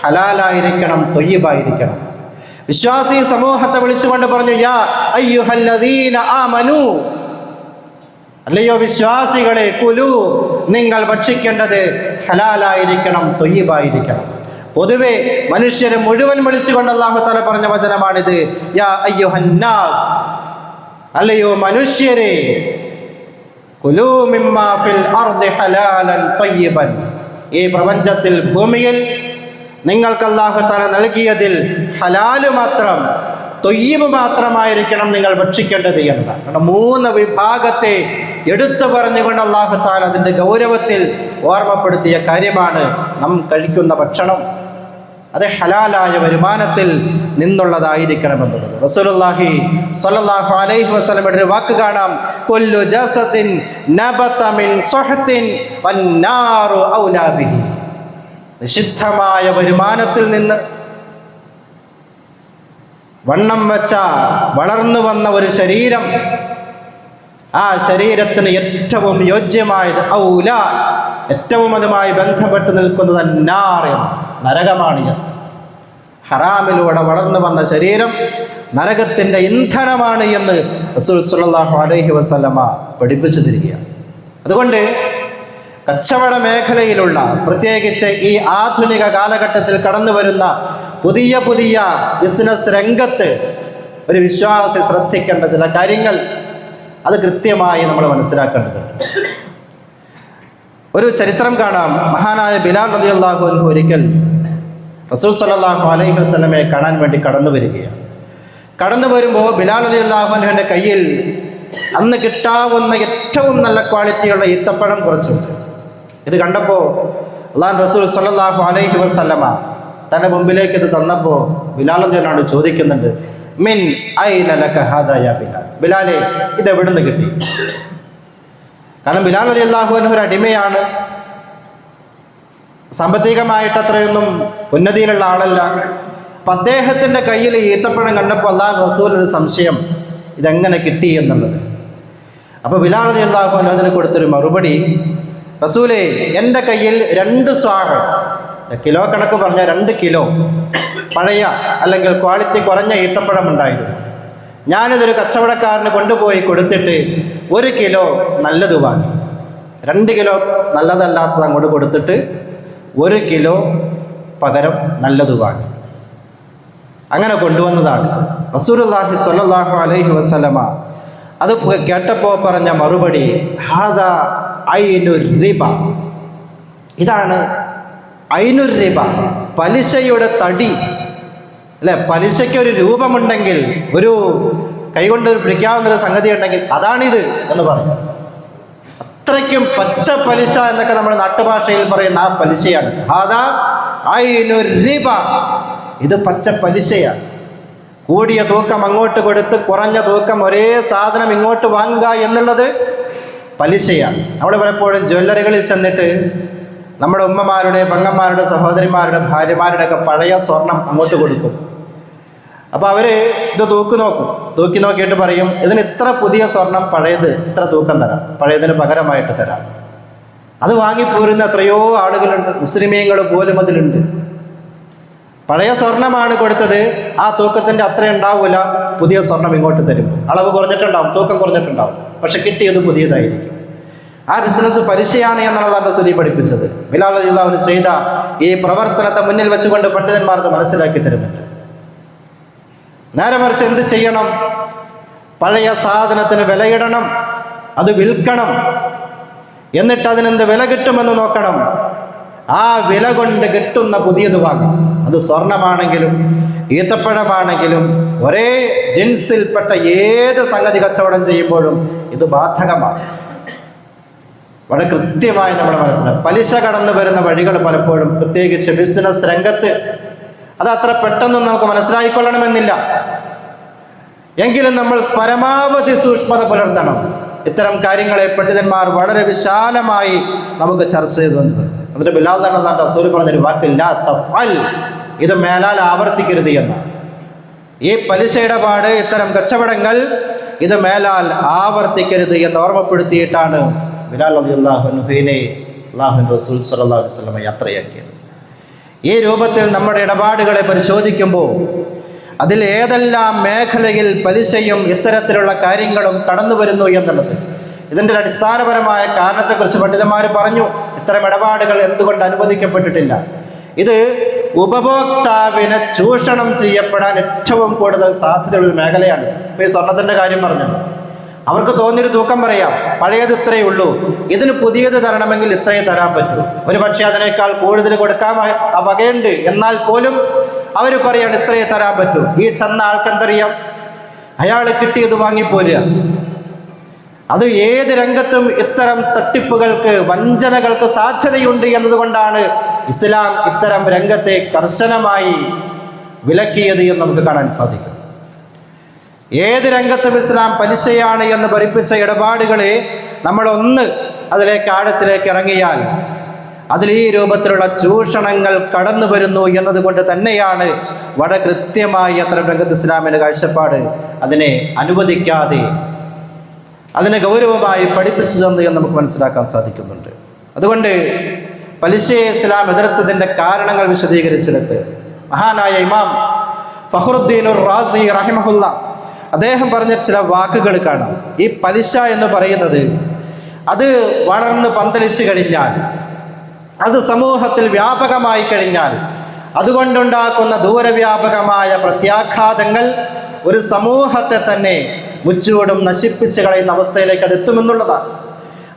ഹലാലായിരിക്കണം, ത്വയ്യിബായിരിക്കണം. വിശ്വാസി സമൂഹത്തെ വിളിച്ചുകൊണ്ട് പറഞ്ഞു, യാ അയ്യുഹല്ലദീന ആമനു, അല്ലയോ വിശ്വാസികളെ, കുലു, നിങ്ങൾ ഭക്ഷിക്കേണ്ടത് ഹലാലായിരിക്കണം, ത്വയ്യിബായിരിക്കണം. പൊതുവെ മനുഷ്യരെ മുഴുവൻ വിളിച്ചുകൊണ്ട് അല്ലാഹു തആല പറഞ്ഞ വചനമാണിത്. യാ അയ്യുഹന്നാസ്, അല്ലയോ മനുഷ്യരെ, കുലൂ മിമ്മാ ഫിൽ അർദി ഹലാലൻ ത്വയ്യിബൻ. ഈ പ്രപഞ്ചത്തിൽ, ഭൂമിയിൽ നിങ്ങൾക്ക് അല്ലാഹു തആല നൽകിയതിൽ ഹലാല് മാത്രം, ത്വയ്യിബ് മാത്രമായിരിക്കണം നിങ്ങൾ ഭക്ഷിക്കേണ്ടത് എന്നതാണ്. കാരണം 3 വിഭാഗത്തെ എടുത്തു പറഞ്ഞുകൊണ്ട് അല്ലാഹു തആല അതിൻ്റെ ഗൗരവത്തിൽ ഓർമ്മപ്പെടുത്തിയ കാര്യമാണ് നാം കഴിക്കുന്ന ഭക്ഷണം. അത് ഹലാലായ വരുമാനത്തിൽ നിന്നുള്ളതായിരിക്കണമെന്നുള്ളത്. റസൂലുള്ളാഹി സ്വല്ലല്ലാഹു അലൈഹി വസല്ലമയുടെ ഒരു വാക്ക് കാണാം, കുല്ലു ജസദിൻ നബത മിൻ സുഹ്തിൻ വന്നാറു ഔലാ ബിഹി. നിഷിദ്ധമായ വരുമാനത്തിൽ നിന്ന് വണ്ണം വെച്ച വളർന്നു വന്ന ഒരു ശരീരം, ആ ശരീരത്തിന് ഏറ്റവും യോജ്യമായത് ഔല, ഏറ്റവും അതുമായി ബന്ധപ്പെട്ട് നിൽക്കുന്നത് അന്നാർ, നരകമാണ്. ഹറാമിലൂടെ വളർന്നു വന്ന ശരീരം നരകത്തിൻ്റെ ഇന്ധനമാണ് എന്ന് റസൂൽ സ്വല്ലല്ലാഹു അലൈഹി വസല്ലമ പഠിപ്പിച്ചു തരികയാണ്. അതുകൊണ്ട് കച്ചവട മേഖലയിലുള്ള, പ്രത്യേകിച്ച് ഈ ആധുനിക കാലഘട്ടത്തിൽ കടന്നു വരുന്ന പുതിയ പുതിയ ബിസിനസ് രംഗത്ത് ഒരു വിശ്വാസി ശ്രദ്ധിക്കേണ്ട ചില കാര്യങ്ങൾ അത് കൃത്യമായി നമ്മൾ മനസ്സിലാക്കേണ്ടതുണ്ട്. ഒരു ചരിത്രം കാണാം. മഹാനായ ബിലാൽ റളിയല്ലാഹു അൻഹു ഒരിക്കൽ റസൂൽ സ്വല്ലല്ലാഹു അലൈഹി വസല്ലമയെ കാണാൻ വേണ്ടി കടന്നു വരികയാണ്. കടന്നു വരുമ്പോൾ ബിലാൽ റളിയല്ലാഹു അൻഹുവിൻ്റെ കയ്യിൽ അന്ന് കിട്ടാവുന്ന ഏറ്റവും നല്ല ക്വാളിറ്റിയുള്ള ഈത്തപ്പഴം കുറച്ചുണ്ട്. ഇത് കണ്ടപ്പോൾ അല്ലാഹു റസൂൽ സ്വല്ലല്ലാഹു അലൈഹി വസല്ലമ തൻ്റെ മുമ്പിലേക്ക് ഇത് തന്നപ്പോൾ ബിലാൽ റളിയല്ലാഹു ചോദിക്കുന്നുണ്ട്, മിൻ ഐന ലക ഹാദാ യാ ബിലാൽ, ബിലാലെ ഇത് എവിടുന്ന് കിട്ടി? കാരണം ബിലാൽ റളിയല്ലാഹു അൻഹു ഒരു അടിമയാണ്, സാമ്പത്തികമായിട്ട് അത്രയൊന്നും ഉന്നതിയിലുള്ള ആളല്ല. അപ്പം അദ്ദേഹത്തിൻ്റെ കയ്യിൽ ഈത്തപ്പഴം കണ്ടപ്പോൾ അല്ലാഹു റസൂലിനൊരു സംശയം, ഇതെങ്ങനെ കിട്ടി എന്നുള്ളത്. അപ്പോൾ ബിലാൽ റളിയല്ലാഹു അൻഹു അതിന് കൊടുത്തൊരു മറുപടി, റസൂലേ, എൻ്റെ കയ്യിൽ 2 സ്വാഹ് കിലോ കണക്ക് പറഞ്ഞാൽ 2 കിലോ പഴയ അല്ലെങ്കിൽ ക്വാളിറ്റി കുറഞ്ഞ ഈത്തപ്പഴം ഉണ്ടായിരുന്നു. ഞാനിതൊരു കച്ചവടക്കാരന് കൊണ്ടുപോയി കൊടുത്തിട്ട് 1 കിലോ നല്ലത് വാങ്ങി. 2 കിലോ നല്ലതല്ലാത്തത് അങ്ങോട്ട് കൊടുത്തിട്ട് 1 കിലോ പകരം നല്ലത് വാങ്ങി. അങ്ങനെ കൊണ്ടുവന്നതാണ് റസൂലുള്ളാഹി സ്വല്ലല്ലാഹു അലൈഹി വസല്ലമ. അത് കേട്ടപ്പോൾ പറഞ്ഞ മറുപടി ഹാദാ ഐനുർ റിബ. ഇതാണ് ഐനുർ റിബ, പലിശയുടെ തടി. അല്ലെ, പലിശയ്ക്ക് ഒരു രൂപമുണ്ടെങ്കിൽ, ഒരു കൈകൊണ്ട് പിടിക്കാവുന്നൊരു സംഗതി ഉണ്ടെങ്കിൽ അതാണിത് എന്ന് പറയും. അത്രയ്ക്കും പച്ച പലിശ എന്നൊക്കെ നമ്മുടെ നാട്ടുഭാഷയിൽ പറയുന്ന ആ പലിശയാണ്. ഹാദാ ഐനുർ റിബ, ഇത് പച്ച പലിശയാണ്. കൂടിയ തൂക്കം അങ്ങോട്ട് കൊടുത്ത് കുറഞ്ഞ തൂക്കം ഒരേ സാധനം ഇങ്ങോട്ട് വാങ്ങുക എന്നുള്ളത് പലിശയാണ്. നമ്മൾ പലപ്പോഴും ജ്വല്ലറികളിൽ ചെന്നിട്ട് നമ്മുടെ ഉമ്മമാരുടെ, പെങ്ങന്മാരുടെ, സഹോദരിമാരുടെ, ഭാര്യമാരുടെ ഒക്കെ പഴയ സ്വർണം അങ്ങോട്ട് കൊടുക്കും. അപ്പോൾ അവർ ഇത് തൂക്കി നോക്കിയിട്ട് പറയും, ഇതിന് ഇത്ര പുതിയ സ്വർണം, പഴയത് ഇത്ര തൂക്കം തരാം, പഴയതിന് പകരമായിട്ട് തരാം. അത് വാങ്ങിപ്പോരുന്ന എത്രയോ ആളുകളുണ്ട്, മുസ്ലിമീങ്ങൾ പോലും അതിലുണ്ട്. പഴയ സ്വർണ്ണമാണ് കൊടുത്തത്, ആ തൂക്കത്തിൻ്റെ അത്ര ഉണ്ടാവില്ല, പുതിയ സ്വർണം ഇങ്ങോട്ട് തരും. അളവ് കുറഞ്ഞിട്ടുണ്ടാവും, തൂക്കം കുറഞ്ഞിട്ടുണ്ടാവും, പക്ഷെ കിട്ടിയത് പുതിയതായിരിക്കും. ആ ബിസിനസ് പലിശയാണ് എന്നുള്ളതാണ് റസൂൽ പഠിപ്പിച്ചത്. ബിലാൽ റളിയല്ലാഹു അൻഹു ചെയ്ത ഈ പ്രവർത്തനത്തെ മുന്നിൽ വെച്ചുകൊണ്ട് പണ്ഡിതന്മാർ അത് മനസ്സിലാക്കി തരുന്നുണ്ട്. നേരെ മറിച്ച് എന്ത് ചെയ്യണം? പഴയ സാധനത്തിന് വിലയിടണം, അത് വിൽക്കണം, എന്നിട്ട് അതിനെന്ത് വില കിട്ടുമെന്ന് നോക്കണം. ആ വില കൊണ്ട് കിട്ടുന്ന പുതിയത് വാങ്ങാം. അത് സ്വർണമാണെങ്കിലും ഈത്തപ്പഴമാണെങ്കിലും ഒരേ ജിൻസിൽപ്പെട്ട ഏത് സംഗതി കച്ചവടം ചെയ്യുമ്പോഴും ഇത് ബാധകമാണ്. വളരെ കൃത്യമായി നമ്മൾ മനസ്സിലാക്കും. പലിശ കടന്നു വരുന്ന വഴികൾ പലപ്പോഴും, പ്രത്യേകിച്ച് ബിസിനസ് രംഗത്ത്, അത് അത്ര പെട്ടെന്ന് നമുക്ക് മനസ്സിലായിക്കൊള്ളണമെന്നില്ല. എങ്കിലും നമ്മൾ പരമാവധി സൂക്ഷ്മത പുലർത്തണം. ഇത്തരം കാര്യങ്ങളെ പണ്ഡിതന്മാർ വളരെ വിശാലമായി നമുക്ക് ചർച്ച ചെയ്തിട്ടുണ്ട്. എന്നിട്ട് ബിലാൽ തന്നെ റസൂൽ പറഞ്ഞൊരു വാക്കില്ല, തഫ്അൽ, ഇത് മേലാൽ ആവർത്തിക്കരുത് എന്നാണ്. ഈ പലിശ ഇടപാട്, ഇത്തരം കച്ചവടങ്ങൾ ഇത് മേലാൽ ആവർത്തിക്കരുത് എന്ന് ഓർമ്മപ്പെടുത്തിയിട്ടാണ് ബിലാൽ റളിയല്ലാഹു അൻഹുവിനെ അല്ലാഹുവിൻ്റെ റസൂൽ സ്വല്ലല്ലാഹു അലൈഹി വസല്ലം യാത്രയാക്കിയത്. ഈ രൂപത്തിൽ നമ്മുടെ ഇടപാടുകളെ പരിശോധിക്കുമ്പോൾ അതിൽ ഏതെല്ലാം മേഖലയിൽ പലിശയും ഇത്തരത്തിലുള്ള കാര്യങ്ങളും കടന്നു വരുന്നു എന്നുള്ളത്, ഇതിൻ്റെ അടിസ്ഥാനപരമായ കാരണത്തെക്കുറിച്ച് പണ്ഡിതന്മാർ പറഞ്ഞു. ഇത്തരം ഇടപാടുകൾ എന്തുകൊണ്ട് അനുവദിക്കപ്പെട്ടിട്ടില്ല? ഇത് ഉപഭോക്താവിനെ ചൂഷണം ചെയ്യപ്പെടാൻ ഏറ്റവും കൂടുതൽ സാധ്യതയുള്ളൊരു മേഖലയാണ്. ഇപ്പോൾ ഈ സ്വർണത്തിൻ്റെ കാര്യം പറഞ്ഞു, അവർക്ക് തോന്നിയൊരു തൂക്കം പറയാം, പഴയത് ഇത്രയേ ഉള്ളൂ, ഇതിന് പുതിയത് തരണമെങ്കിൽ ഇത്രയേ തരാൻ പറ്റൂ, ഒരു പക്ഷേ അതിനേക്കാൾ കൂടുതൽ കൊടുക്കാൻ വകയുണ്ട്, എന്നാൽ പോലും അവർ പറയാണ് ഇത്രയേ തരാൻ പറ്റൂ. ഈ ചെന്ന ആൾക്ക് എന്തറിയാം? അയാൾ കിട്ടിയത് വാങ്ങിപ്പോരുക. അത് ഏത് രംഗത്തും ഇത്തരം തട്ടിപ്പുകൾക്ക്, വഞ്ചനകൾക്ക് സാധ്യതയുണ്ട് എന്നതുകൊണ്ടാണ് ഇസ്ലാം ഇത്തരം രംഗത്തെ കർശനമായി വിലക്കിയത് എന്ന് നമുക്ക് കാണാൻ സാധിക്കും. ഏത് രംഗത്തും ഇസ്ലാം പലിശയാണ് എന്ന് പഠിപ്പിച്ച ഇടപാടുകളെ നമ്മളൊന്ന് അതിലേക്ക് ആഴത്തിലേക്ക് ഇറങ്ങിയാൽ അതിൽ ഈ രൂപത്തിലുള്ള ചൂഷണങ്ങൾ കടന്നു വരുന്നു എന്നതുകൊണ്ട് തന്നെയാണ് വളരെ കൃത്യമായി അത്തരം രംഗത്ത് ഇസ്ലാമിൻ്റെ കാഴ്ചപ്പാട് അതിനെ അനുവദിക്കാതെ അതിനെ ഗൗരവമായി പഠിപ്പിച്ചു തന്നു എന്ന് നമുക്ക് മനസ്സിലാക്കാൻ സാധിക്കുന്നുണ്ട്. അതുകൊണ്ട് പലിശയെ ഇസ്ലാം എതിർത്തതിൻ്റെ കാരണങ്ങൾ വിശദീകരിച്ചെടുത്ത് മഹാനായ ഇമാം ഫഖ്റുദ്ദീൻ റാസി റഹിമഹുല്ല അദ്ദേഹം പറഞ്ഞ ചില വാക്കുകൾ കാണാം. ഈ പലിശ എന്ന് പറയുന്നത് അത് വളർന്ന് പന്തലിച്ചു കഴിഞ്ഞാൽ, അത് സമൂഹത്തിൽ വ്യാപകമായി കഴിഞ്ഞാൽ അതുകൊണ്ടുണ്ടാക്കുന്ന ദൂരവ്യാപകമായ പ്രത്യാഘാതങ്ങൾ ഒരു സമൂഹത്തെ തന്നെ മുച്ചൂടും നശിപ്പിച്ച് കളയുന്ന അവസ്ഥയിലേക്ക് അത് എത്തുമെന്നുള്ളതാണ്.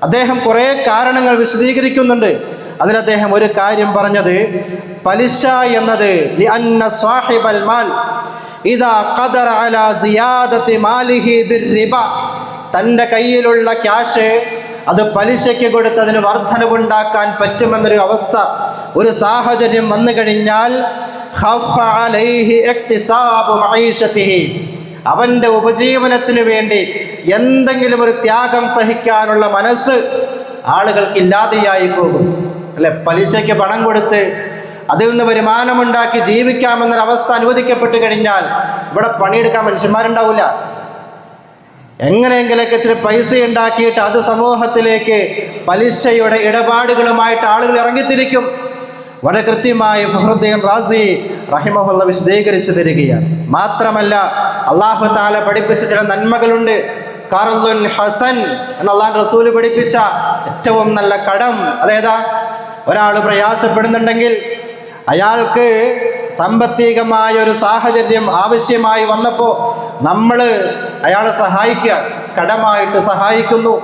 അദ്ദേഹം കുറേ കാരണങ്ങൾ വിശദീകരിക്കുന്നുണ്ട്. അതിൽ അദ്ദേഹം ഒരു കാര്യം പറഞ്ഞത്, പലിശ എന്നത് ലിഅന്ന സാഹിബൽ മാൽ ഇദാ ഖദറ അലാ സിയാദതി മാലിഹി ബിർറിബ, തൻ്റെ കയ്യിലുള്ള ക്യാഷ് അത് പലിശയ്ക്ക് കൊടുത്തതിന് വർധനവുണ്ടാക്കാൻ പറ്റുമെന്നൊരു അവസ്ഥ, ഒരു സാഹചര്യം വന്നു കഴിഞ്ഞാൽ ഖഫ അലൈഹി ഇക്തിസാബു മഈശതിഹി, അവൻ്റെ ഉപജീവനത്തിന് വേണ്ടി എന്തെങ്കിലും ഒരു ത്യാഗം സഹിക്കാനുള്ള മനസ്സ് ആളുകൾക്ക് ഇല്ലാതെയായി പോകും. അല്ലെ, പലിശയ്ക്ക് പണം കൊടുത്ത് അതിൽ നിന്ന് വരുമാനമുണ്ടാക്കി ജീവിക്കാമെന്നൊരവസ്ഥ അനുവദിക്കപ്പെട്ട് കഴിഞ്ഞാൽ ഇവിടെ പണിയെടുക്കാൻ മനുഷ്യന്മാരുണ്ടാവില്ല. എങ്ങനെയെങ്കിലൊക്കെ ഇച്ചിരി പൈസ ഉണ്ടാക്കിയിട്ട് അത് സമൂഹത്തിലേക്ക് പലിശയുടെ ഇടപാടുകളുമായിട്ട് ആളുകൾ ഇറങ്ങിത്തിരിക്കും. വളരെ കൃത്യമായി ഫഖ്റുദ്ദീൻ റാസി റഹിമഹുള്ള വിശദീകരിച്ചു തരികയാണ്. മാത്രമല്ല അല്ലാഹു തആല പഠിപ്പിച്ച ചില നന്മകളുണ്ട്. ഖർളുൻ ഹസൻ എന്ന് അല്ലാഹു റസൂൽ പഠിപ്പിച്ച ഏറ്റവും നല്ല കടം അതേതാ? ഒരാൾ പ്രയാസപ്പെടുന്നുണ്ടെങ്കിൽ അയാൾക്ക് സാമ്പത്തികമായ ഒരു സാഹചര്യം ആവശ്യമായി വന്നപ്പോൾ നമ്മൾ അയാളെ സഹായിക്കുക, കടമായിട്ട് സഹായിക്കുന്നു.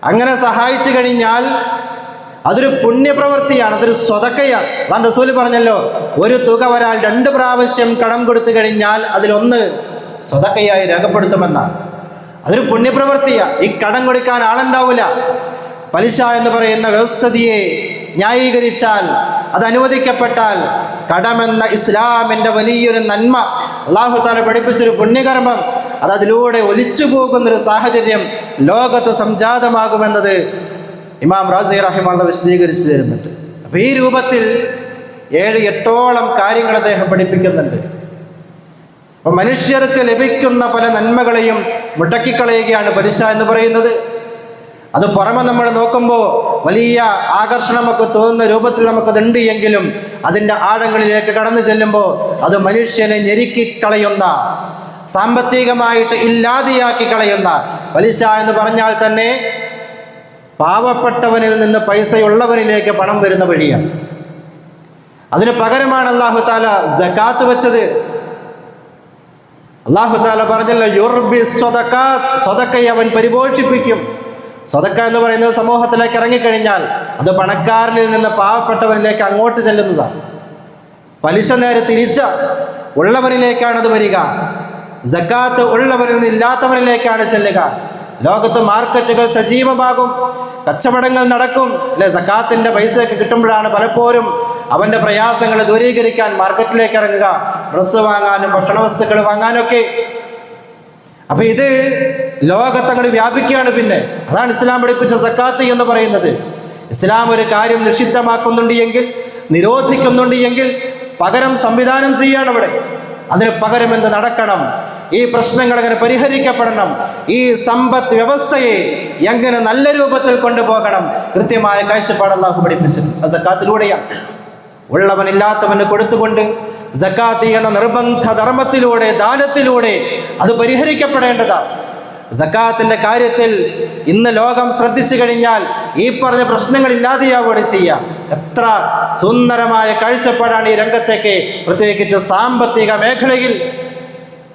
അങ്ങനെ സഹായിച്ചു കഴിഞ്ഞാൽ അതൊരു പുണ്യപ്രവൃത്തിയാണ്, അതൊരു സ്വതക്കയാണ്. അല്ലാഹു റസൂൽ പറഞ്ഞല്ലോ, ഒരു തുക ഒരാൾ 2 പ്രാവശ്യം കടം കൊടുത്തു കഴിഞ്ഞാൽ അതിലൊന്ന് സ്വതക്കയായി രേഖപ്പെടുത്തുമെന്നാണ്. അതൊരു പുണ്യപ്രവൃത്തിയാണ്. ഈ കടം കൊടുക്കാൻ ആളുണ്ടാവില്ല. പലിശ എന്ന് പറയുന്ന വ്യവസ്ഥിതിയെ ന്യായീകരിച്ചാൽ, അത് അനുവദിക്കപ്പെട്ടാൽ, കടമെന്ന ഇസ്ലാമിൻ്റെ വലിയൊരു നന്മ, അല്ലാഹു തആല പഠിപ്പിച്ചൊരു പുണ്യകർമ്മം, അതിലൂടെ ഒലിച്ചു പോകുന്നൊരു സാഹചര്യം ലോകത്ത് സംജാതമാകുമെന്നത് ഇമാം റാസി റഹിമഹുല്ലാഹ് വിശദീകരിച്ചു തരുന്നുണ്ട്. അപ്പോൾ ഈ രൂപത്തിൽ 7-8ഓളം കാര്യങ്ങൾ അദ്ദേഹം പഠിപ്പിക്കുന്നുണ്ട്. അപ്പം മനുഷ്യർക്ക് ലഭിക്കുന്ന പല നന്മകളെയും മുടക്കിക്കളയുകയാണ് പലിശ എന്ന് പറയുന്നത്. അത് പുറമെ നമ്മൾ നോക്കുമ്പോൾ വലിയ ആകർഷണമൊക്കെ തോന്നുന്ന രൂപത്തിൽ നമുക്കതുണ്ട് എങ്കിലും അതിൻ്റെ ആഴങ്ങളിലേക്ക് കടന്നു ചെല്ലുമ്പോൾ അത് മനുഷ്യനെ ഞെരുക്കിക്കളയുന്ന, സാമ്പത്തികമായിട്ട് ഇല്ലാതെയാക്കി കളയുന്ന, പലിശ എന്ന് പറഞ്ഞാൽ തന്നെ പാവപ്പെട്ടവനിൽ നിന്ന് പൈസയുള്ളവനിലേക്ക് പണം വരുന്ന വഴിയാണ്. അതിന് പകരമാണ് അല്ലാഹു തആല സകാത്ത് വെച്ചത്. അല്ലാഹു തആല പറഞ്ഞല്ലോ, യുർബി സ്വദഖാത്ത്, സ്വതക്കയെ അവൻ പരിപോഷിപ്പിക്കും. സ്വതക്ക എന്ന് പറയുന്നത് സമൂഹത്തിലേക്ക് ഇറങ്ങിക്കഴിഞ്ഞാൽ അത് പണക്കാരനിൽ നിന്ന് പാവപ്പെട്ടവനിലേക്ക് അങ്ങോട്ട് ചെല്ലുന്നതാണ്. പലിശ നേരെ തിരിച്ച ഉള്ളവനിലേക്കാണ് അത് വരിക. സകാത്ത് ഉള്ളവരിൽ നിന്ന് ഇല്ലാത്തവനിലേക്കാണ് ചെല്ലുക. ലോകത്ത് മാർക്കറ്റുകൾ സജീവമാകും, കച്ചവടങ്ങൾ നടക്കും അല്ലെ. സകാത്തിൻ്റെ പൈസയൊക്കെ കിട്ടുമ്പോഴാണ് പലപ്പോഴും അവൻ്റെ പ്രയാസങ്ങൾ ദൂരീകരിക്കാൻ മാർക്കറ്റിലേക്ക് ഇറങ്ങുക, ഡ്രസ്സ് വാങ്ങാനും ഭക്ഷണ വസ്തുക്കൾ വാങ്ങാനൊക്കെ. അപ്പം ഇത് ലോകത്തങ്ങൾ വ്യാപിക്കുകയാണ്. പിന്നെ അതാണ് ഇസ്ലാം പഠിപ്പിച്ച സക്കാത്ത് എന്ന് പറയുന്നത്. ഇസ്ലാം ഒരു കാര്യം നിഷിദ്ധമാക്കുന്നുണ്ട് എങ്കിൽ, നിരോധിക്കുന്നുണ്ട് എങ്കിൽ പകരം സംവിധാനം ചെയ്യാണ് അവിടെ. അതിന് പകരം എന്ത് നടക്കണം? ഈ പ്രശ്നങ്ങൾ എങ്ങനെ പരിഹരിക്കപ്പെടണം? ഈ സമ്പദ് വ്യവസ്ഥയെ എങ്ങനെ നല്ല രൂപത്തിൽ കൊണ്ടുപോകണം? കൃത്യമായ കാഴ്ചപ്പാട് അല്ലാഹു പഠിപ്പിച്ചിട്ടുണ്ട്. അത് സക്കാത്തിലൂടെയാണ്. ഉള്ളവനില്ലാത്തവന് കൊടുത്തുകൊണ്ട് സക്കാത്ത് എന്ന നിർബന്ധ ധർമ്മത്തിലൂടെ, ദാനത്തിലൂടെ അത് പരിഹരിക്കപ്പെടേണ്ടതാണ്. സക്കാത്തിൻ്റെ കാര്യത്തിൽ ഇന്ന് ലോകം ശ്രദ്ധിച്ചു കഴിഞ്ഞാൽ ഈ പറഞ്ഞ പ്രശ്നങ്ങൾ ഇല്ലാതെയാവുകയാണ് ചെയ്യാം. എത്ര സുന്ദരമായ കാഴ്ചപ്പാടാണ് ഈ രംഗത്തേക്ക്, പ്രത്യേകിച്ച് സാമ്പത്തിക മേഖലയിൽ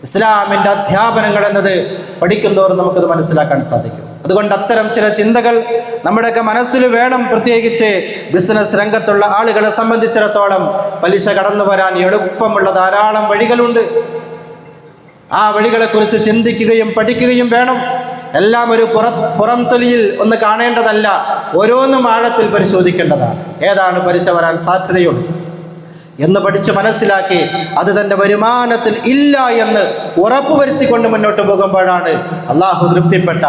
ഇസ്ലാമിൻ്റെ അധ്യാപനങ്ങൾ എന്നത് പഠിക്കുന്നതോറും നമുക്കത് മനസ്സിലാക്കാൻ സാധിക്കും. അതുകൊണ്ട് അത്തരം ചില ചിന്തകൾ നമ്മുടെയൊക്കെ മനസ്സിൽ വേണം. പ്രത്യേകിച്ച് ബിസിനസ് രംഗത്തുള്ള ആളുകളെ സംബന്ധിച്ചിടത്തോളം പലിശ കടന്നു വരാൻ എളുപ്പമുള്ള ധാരാളം വഴികളുണ്ട്. ആ വഴികളെക്കുറിച്ച് ചിന്തിക്കുകയും പഠിക്കുകയും വേണം. എല്ലാം ഒരു പുറംതൊലിയിൽ ഒന്ന് കാണേണ്ടതല്ല, ഓരോന്നും ആഴത്തിൽ പരിശോധിക്കേണ്ടതാണ്. ഏതാണ് പലിശ വരാൻ സാധ്യതയുണ്ട് എന്ന് പഠിച്ച് മനസ്സിലാക്കി അത് തൻ്റെ വരുമാനത്തിൽ ഇല്ല എന്ന് ഉറപ്പുവരുത്തിക്കൊണ്ട് മുന്നോട്ട് പോകുമ്പോഴാണ് അള്ളാഹു തൃപ്തിപ്പെട്ട,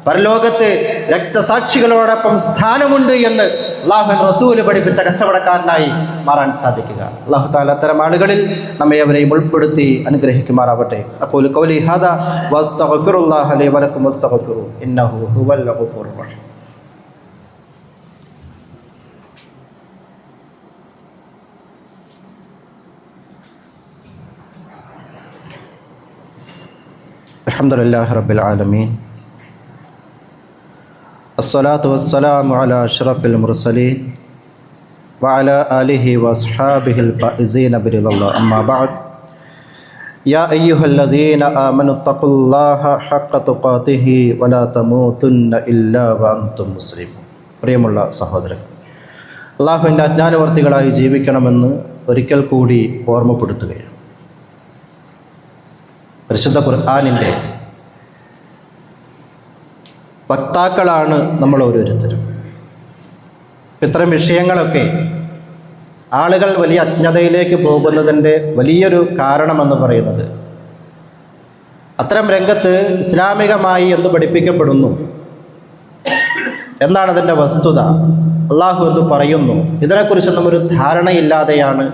പരലോകത്ത് രക്തസാക്ഷികളോടൊപ്പം സ്ഥാനമുണ്ട് എന്ന് അല്ലാഹുവിൻ റസൂൽ പഠിപ്പിച്ച കച്ചവടക്കാരനായി മാറാൻ സാധിക്കുക. അല്ലാഹു തആല അത്തരം ആളുകളിൽ നമ്മെ അവരെയും ഉൾപ്പെടുത്തി അനുഗ്രഹിക്കുമാറാവട്ടെ. അഖൂലു ഖൗലി ഹാദാ വസ്തഗ്ഫിറുല്ലാഹ ലി വലക്കും വസ്തഗ്ഫിറു ഇന്നഹു ഹുവൽ ഗഫൂറുർ റഹീം. അൽഹംദുലില്ലാഹി റബ്ബിൽ ആലമീൻ. അസ്സലാത്തു വസ്സലാമു അലാ അഷ്റഫിൽ മുർസലീൻ വഅലാ ആലിഹി വഅസ്ഹാബിഹിൽ ഫായിസീന ബിറിദല്ലാഹ്. അമ്മാ ബഅദ്. യാ അയ്യുഹല്ലദീന ആമനുത്തഖുല്ലാഹ ഹഖ്ക തുഖാതിഹി വലാ തമൂതുന്ന ഇല്ലാ വഅൻതും മുസ്ലിമൂൻ. പ്രിയമുള്ള സഹോദരൻ, അല്ലാഹുവിൻ്റെ അജ്ഞാനവർത്തികളായി ജീവിക്കണമെന്ന് ഒരിക്കൽ കൂടി ഓർമ്മപ്പെടുത്തുകയാണ്. പരിശുദ്ധ ഖുർആനിൻ്റെ വക്താക്കളാണ് നമ്മൾ ഓരോരുത്തരും. ഇത്തരം വിഷയങ്ങളൊക്കെ ആളുകൾ വലിയ അജ്ഞതയിലേക്ക് പോകുന്നതിൻ്റെ വലിയൊരു കാരണമെന്ന് പറയുന്നത് അത്തരം രംഗത്ത് ഇസ്ലാമികമായി എന്ത് പഠിപ്പിക്കപ്പെടുന്നു എന്നാണ് അതിൻ്റെ വസ്തുത, അള്ളാഹു എന്ന് പറയുന്നു, ഇതിനെക്കുറിച്ചൊന്നും ഒരു ധാരണയില്ലാതെയാണ്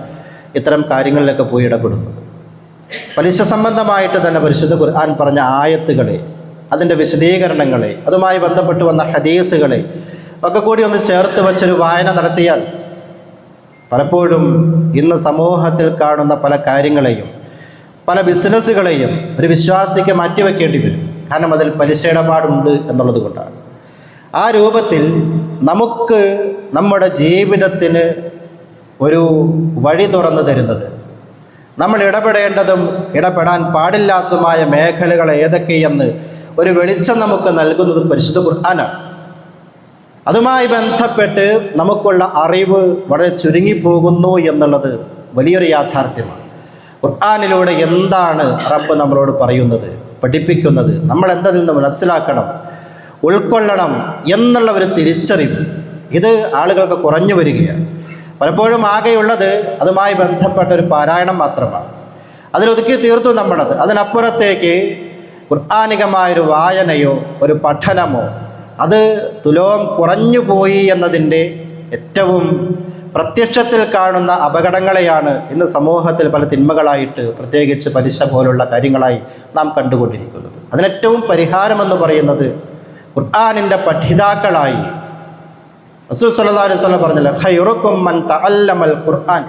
ഇത്തരം കാര്യങ്ങളിലൊക്കെ പോയി ഇടപെടുന്നത്. പലിശ സംബന്ധമായിട്ട് തന്നെ പരിശുദ്ധ ഖുർആൻ പറഞ്ഞ ആയത്തുകളെ, അതിൻ്റെ വിശദീകരണങ്ങളെ, അതുമായി ബന്ധപ്പെട്ട് വന്ന ഹദീസുകളെ ഒക്കെ കൂടി ഒന്ന് ചേർത്ത് വച്ചൊരു വായന നടത്തിയാൽ പലപ്പോഴും ഇന്ന് സമൂഹത്തിൽ കാണുന്ന പല കാര്യങ്ങളെയും, പല ബിസിനസ്സുകളെയും ഒരു വിശ്വാസിക്ക് മാറ്റിവെക്കേണ്ടി വരും. കാരണം അതിൽ പലിശ ഇടപാടുണ്ട് എന്നുള്ളത് കൊണ്ടാണ്. ആ രൂപത്തിൽ നമുക്ക് നമ്മുടെ ജീവിതത്തിന് ഒരു വഴി തുറന്നു തരുന്നത്, നമ്മൾ ഇടപെടേണ്ടതും ഇടപെടാൻ പാടില്ലാത്തതുമായ മേഖലകൾ ഏതൊക്കെയെന്ന് ഒരു വെളിച്ചം നമുക്ക് നൽകുന്നത് പരിശുദ്ധ ഖുർആനാണ്. അതുമായി ബന്ധപ്പെട്ട് നമുക്കുള്ള അറിവ് വളരെ ചുരുങ്ങിപ്പോകുന്നു എന്നുള്ളത് വലിയൊരു യാഥാർത്ഥ്യമാണ്. ഖുർആനിലൂടെ എന്താണ് റബ്ബ് നമ്മളോട് പറയുന്നത്, പഠിപ്പിക്കുന്നത്, നമ്മൾ എന്തിൽ നിന്ന് മനസ്സിലാക്കണം, ഉൾക്കൊള്ളണം എന്നുള്ള ഒരു തിരിച്ചറിവ് ഇത് ആളുകൾക്ക് കുറഞ്ഞു വരികയാണ്. പലപ്പോഴും ആകെയുള്ളത് അതുമായി ബന്ധപ്പെട്ട ഒരു പാരായണം മാത്രമാണ്. അതിലൊതുക്കി തീർത്തു നമ്മളത്. അതിനപ്പുറത്തേക്ക് ഖുർആനികമായൊരു വായനയോ ഒരു പഠനമോ അത് തുലോം കുറഞ്ഞു പോയി എന്നതിൻ്റെ ഏറ്റവും പ്രത്യക്ഷത്തിൽ കാണുന്ന അപകടങ്ങളെയാണ് ഇന്ന് സമൂഹത്തിൽ പല തിന്മകളായിട്ട്, പ്രത്യേകിച്ച് പലിശ പോലുള്ള കാര്യങ്ങളായി നാം കണ്ടുകൊണ്ടിരിക്കുന്നത്. അതിനേറ്റവും പരിഹാരമെന്ന് പറയുന്നത് ഖുർആനിൻ്റെ പഠിതാക്കളായി റസൂൽ സല്ലല്ലാഹു അലൈഹി വസല്ലം പറഞ്ഞല്ലോ, ഖൈറുക്കും മൻ തഅല്ലമൽ ഖുർആൻ,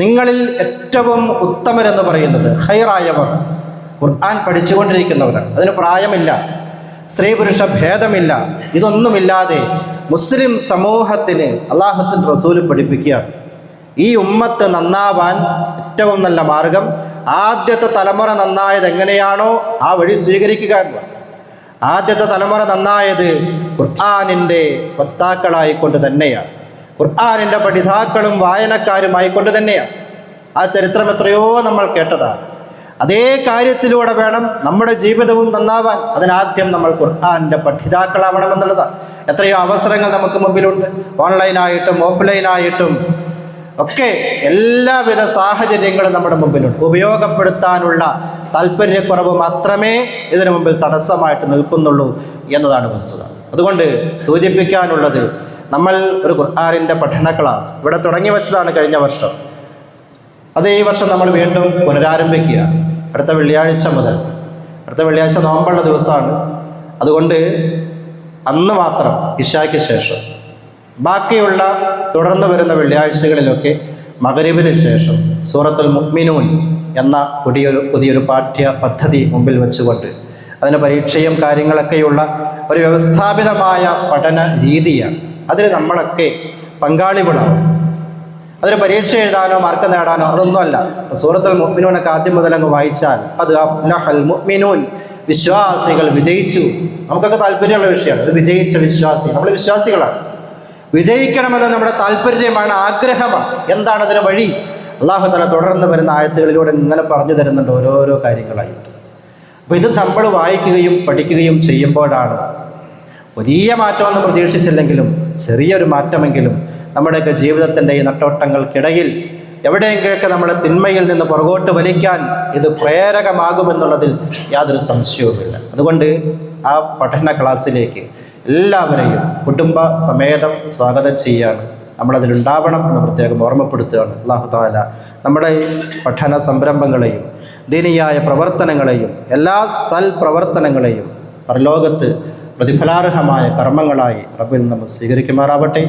നിങ്ങളിൽ ഏറ്റവും ഉത്തമരെന്ന് പറയുന്നത്, ഖൈറായവർ ഖുർആൻ പഠിച്ചുകൊണ്ടിരിക്കുന്നവരാണ്. അതിന് പ്രായമില്ല, സ്ത്രീ പുരുഷ ഭേദമില്ല. ഇതൊന്നുമില്ലാതെ മുസ്ലിം സമൂഹത്തിന് അല്ലാഹുവിൻ്റെ റസൂൽ പഠിപ്പിക്കുകയാണ്. ഈ ഉമ്മത്ത് നന്നാവാൻ ഏറ്റവും നല്ല മാർഗം ആദ്യത്തെ തലമുറ നന്നായത് എങ്ങനെയാണോ ആ വഴി സ്വീകരിക്കുക എന്നതാണ്. ആദ്യത്തെ തലമുറ നന്നായത് ഖുർആനിൻ്റെ വക്താക്കളായിക്കൊണ്ട് തന്നെയാണ്, ഖുർആനിൻ്റെ പഠിതാക്കളും വായനക്കാരുമായിക്കൊണ്ട് തന്നെയാണ്. ആ ചരിത്രം എത്രയോ നമ്മൾ കേട്ടതാണ്. അതേ കാര്യത്തിലൂടെ വേണം നമ്മുടെ ജീവിതവും നന്നാവാൻ. അതിനാദ്യം നമ്മൾ ഖുർആനിൻ്റെ പഠിതാക്കളാവണമെന്നുള്ളതാണ്. എത്രയോ അവസരങ്ങൾ നമുക്ക് മുമ്പിലുണ്ട്, ഓൺലൈനായിട്ടും ഓഫ്ലൈനായിട്ടും ഒക്കെ എല്ലാവിധ സാഹചര്യങ്ങളും നമ്മുടെ മുമ്പിലുണ്ട്. ഉപയോഗപ്പെടുത്താനുള്ള താല്പര്യക്കുറവ് മാത്രമേ ഇതിനു മുമ്പിൽ തടസ്സമായിട്ട് നിൽക്കുന്നുള്ളൂ എന്നതാണ് വസ്തുത. അതുകൊണ്ട് സൂചിപ്പിക്കാനുള്ളത്, നമ്മൾ ഒരു ഖുർആനിൻ്റെ പഠന ക്ലാസ് ഇവിടെ തുടങ്ങി വെച്ചതാണ് കഴിഞ്ഞ വർഷം. അത് ഈ വർഷം നമ്മൾ വീണ്ടും പുനരാരംഭിക്കുകയാണ്. അടുത്ത വെള്ളിയാഴ്ച മുതൽ. അടുത്ത വെള്ളിയാഴ്ച നോമ്പുള്ള ദിവസമാണ്. അതുകൊണ്ട് അന്ന് മാത്രം ഇശായ്ക്ക് ശേഷം, ബാക്കിയുള്ള തുടർന്ന് വരുന്ന വെള്ളിയാഴ്ചകളിലൊക്കെ മഗ്‌രിബിന് ശേഷം സൂറത്തുൽ മുഅ്മിനൂൻ എന്ന പുതിയൊരു പാഠ്യ പദ്ധതി മുമ്പിൽ വെച്ചുകൊണ്ട് അതിന് പരീക്ഷയും കാര്യങ്ങളൊക്കെയുള്ള ഒരു വ്യവസ്ഥാപിതമായ പഠന രീതിയാണ്. അതിൽ നമ്മളൊക്കെ പങ്കാളികളാണ്. അതൊരു പരീക്ഷ എഴുതാനോ മാർക്ക് നേടാനോ അതൊന്നുമല്ല. സൂറത്തുൽ മുഅ്മിനൂനൊക്കെ ആദ്യം മുതൽ അങ്ങ് വായിച്ചാൽ അത് അഫ്ലഹൽ മുഅ്മിനൂൻ, വിശ്വാസികൾ വിജയിച്ചു. നമുക്കൊക്കെ താല്പര്യമുള്ള വിഷയമാണ്. ഒരു വിജയിച്ച വിശ്വാസി, നമ്മൾ വിശ്വാസികളാണ്. വിജയിക്കണമെന്ന് നമ്മുടെ താല്പര്യമാണ്, ആഗ്രഹമാണ്. എന്താണ് അതിന് വഴി? അല്ലാഹു തആല തുടർന്ന് വരുന്ന ആയത്തുകളിലൂടെ ഇങ്ങനെ പറഞ്ഞു തരുന്നുണ്ട് ഓരോരോ കാര്യങ്ങളായിട്ട്. അപ്പോൾ ഇത് നമ്മൾ വായിക്കുകയും പഠിക്കുകയും ചെയ്യുമ്പോഴാണ് വലിയ മാറ്റമൊന്നും പ്രതീക്ഷിച്ചില്ലെങ്കിലും ചെറിയൊരു മാറ്റമെങ്കിലും നമ്മുടെയൊക്കെ ജീവിതത്തിൻ്റെ ഈ നട്ടോട്ടങ്ങൾക്കിടയിൽ എവിടെയെങ്കിലൊക്കെ നമ്മുടെ തിന്മയിൽ നിന്ന് പുറകോട്ട് വലിക്കാൻ ഇത് പ്രേരകമാകുമെന്നുള്ളതിൽ യാതൊരു സംശയവുമില്ല. അതുകൊണ്ട് ആ പഠന ക്ലാസ്സിലേക്ക് എല്ലാവരെയും കുടുംബ സമേതം സ്വാഗതം ചെയ്യുകയാണ്. നമ്മളതിലുണ്ടാവണം എന്ന് പ്രത്യേകം ഓർമ്മപ്പെടുത്തുകയാണ്. അല്ലാഹു തആല നമ്മുടെ പഠന സംരംഭങ്ങളെയും ദീനിയായ പ്രവർത്തനങ്ങളെയും എല്ലാ സൽപ്രവർത്തനങ്ങളെയും പരലോകത്ത് പ്രതിഫലാർഹമായ കർമ്മങ്ങളായി റബ്ബിൽ നമ്മൾ സ്വീകരിക്കുമാറാവട്ടെ.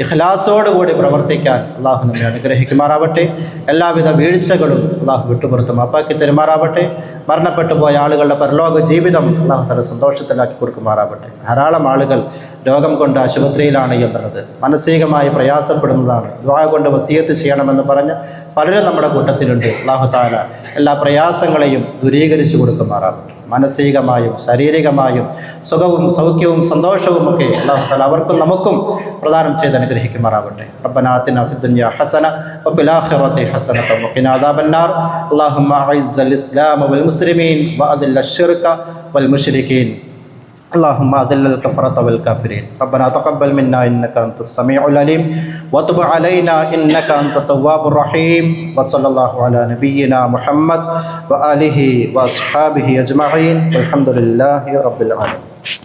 ഇഖ്ലാസോടുകൂടി പ്രവർത്തിക്കാൻ അള്ളാഹു നമ്മെ അനുഗ്രഹിക്കുമാറാവട്ടെ. എല്ലാവിധ വീഴ്ചകളും അള്ളാഹു വിട്ടുപുറത്ത് മാപ്പാക്കി തരുമാറാവട്ടെ. മരണപ്പെട്ടു പോയ ആളുകളുടെ പരലോക ജീവിതം അള്ളാഹു തആല സന്തോഷത്തിലാക്കി കൊടുക്കുമാറാവട്ടെ. ധാരാളം ആളുകൾ രോഗം കൊണ്ട് ആശുപത്രിയിലാണ് എന്നുള്ളത്, മാനസികമായി പ്രയാസപ്പെടുന്നതാണ്. ദുആ കൊണ്ട് വസിയത്ത് ചെയ്യണമെന്ന് പറഞ്ഞ് പലരും നമ്മുടെ കൂട്ടത്തിലുണ്ട്. അള്ളാഹു തആല എല്ലാ പ്രയാസങ്ങളെയും ദൂരീകരിച്ചു കൊടുക്കുമാറാവട്ടെ. മാനസികമായും ശാരീരികമായും സുഖവും സൗഖ്യവും സന്തോഷവും ഒക്കെ അല്ലാഹു തആല അവർക്കും നമുക്കും പ്രദാനം ചെയ്ത് അനുഗ്രഹിക്കുമാറാവട്ടെ. റബ്ബനാ ആതിനാ ഫിദ്ദുനിയാ ഹസന വഫിൽ ആഖിറതി ഹസനത വഖിനാ അദാബന്നാർ. അല്ലാഹുമ്മ അഇസ്സൽ ഇസ്ലാമ വൽ മുസ്ലിമീൻ വഅദില്ലശ് ശിർക വൽ മുശ്രികീൻ. اللهم أذل الكفرة والكافرين. ربنا تقبل منا إنك أنت السميع العليم وتب علينا إنك أنت التواب الرحيم. وصلى الله على نبينا محمد وآله وأصحابه أجمعين والحمد لله رب العالمين.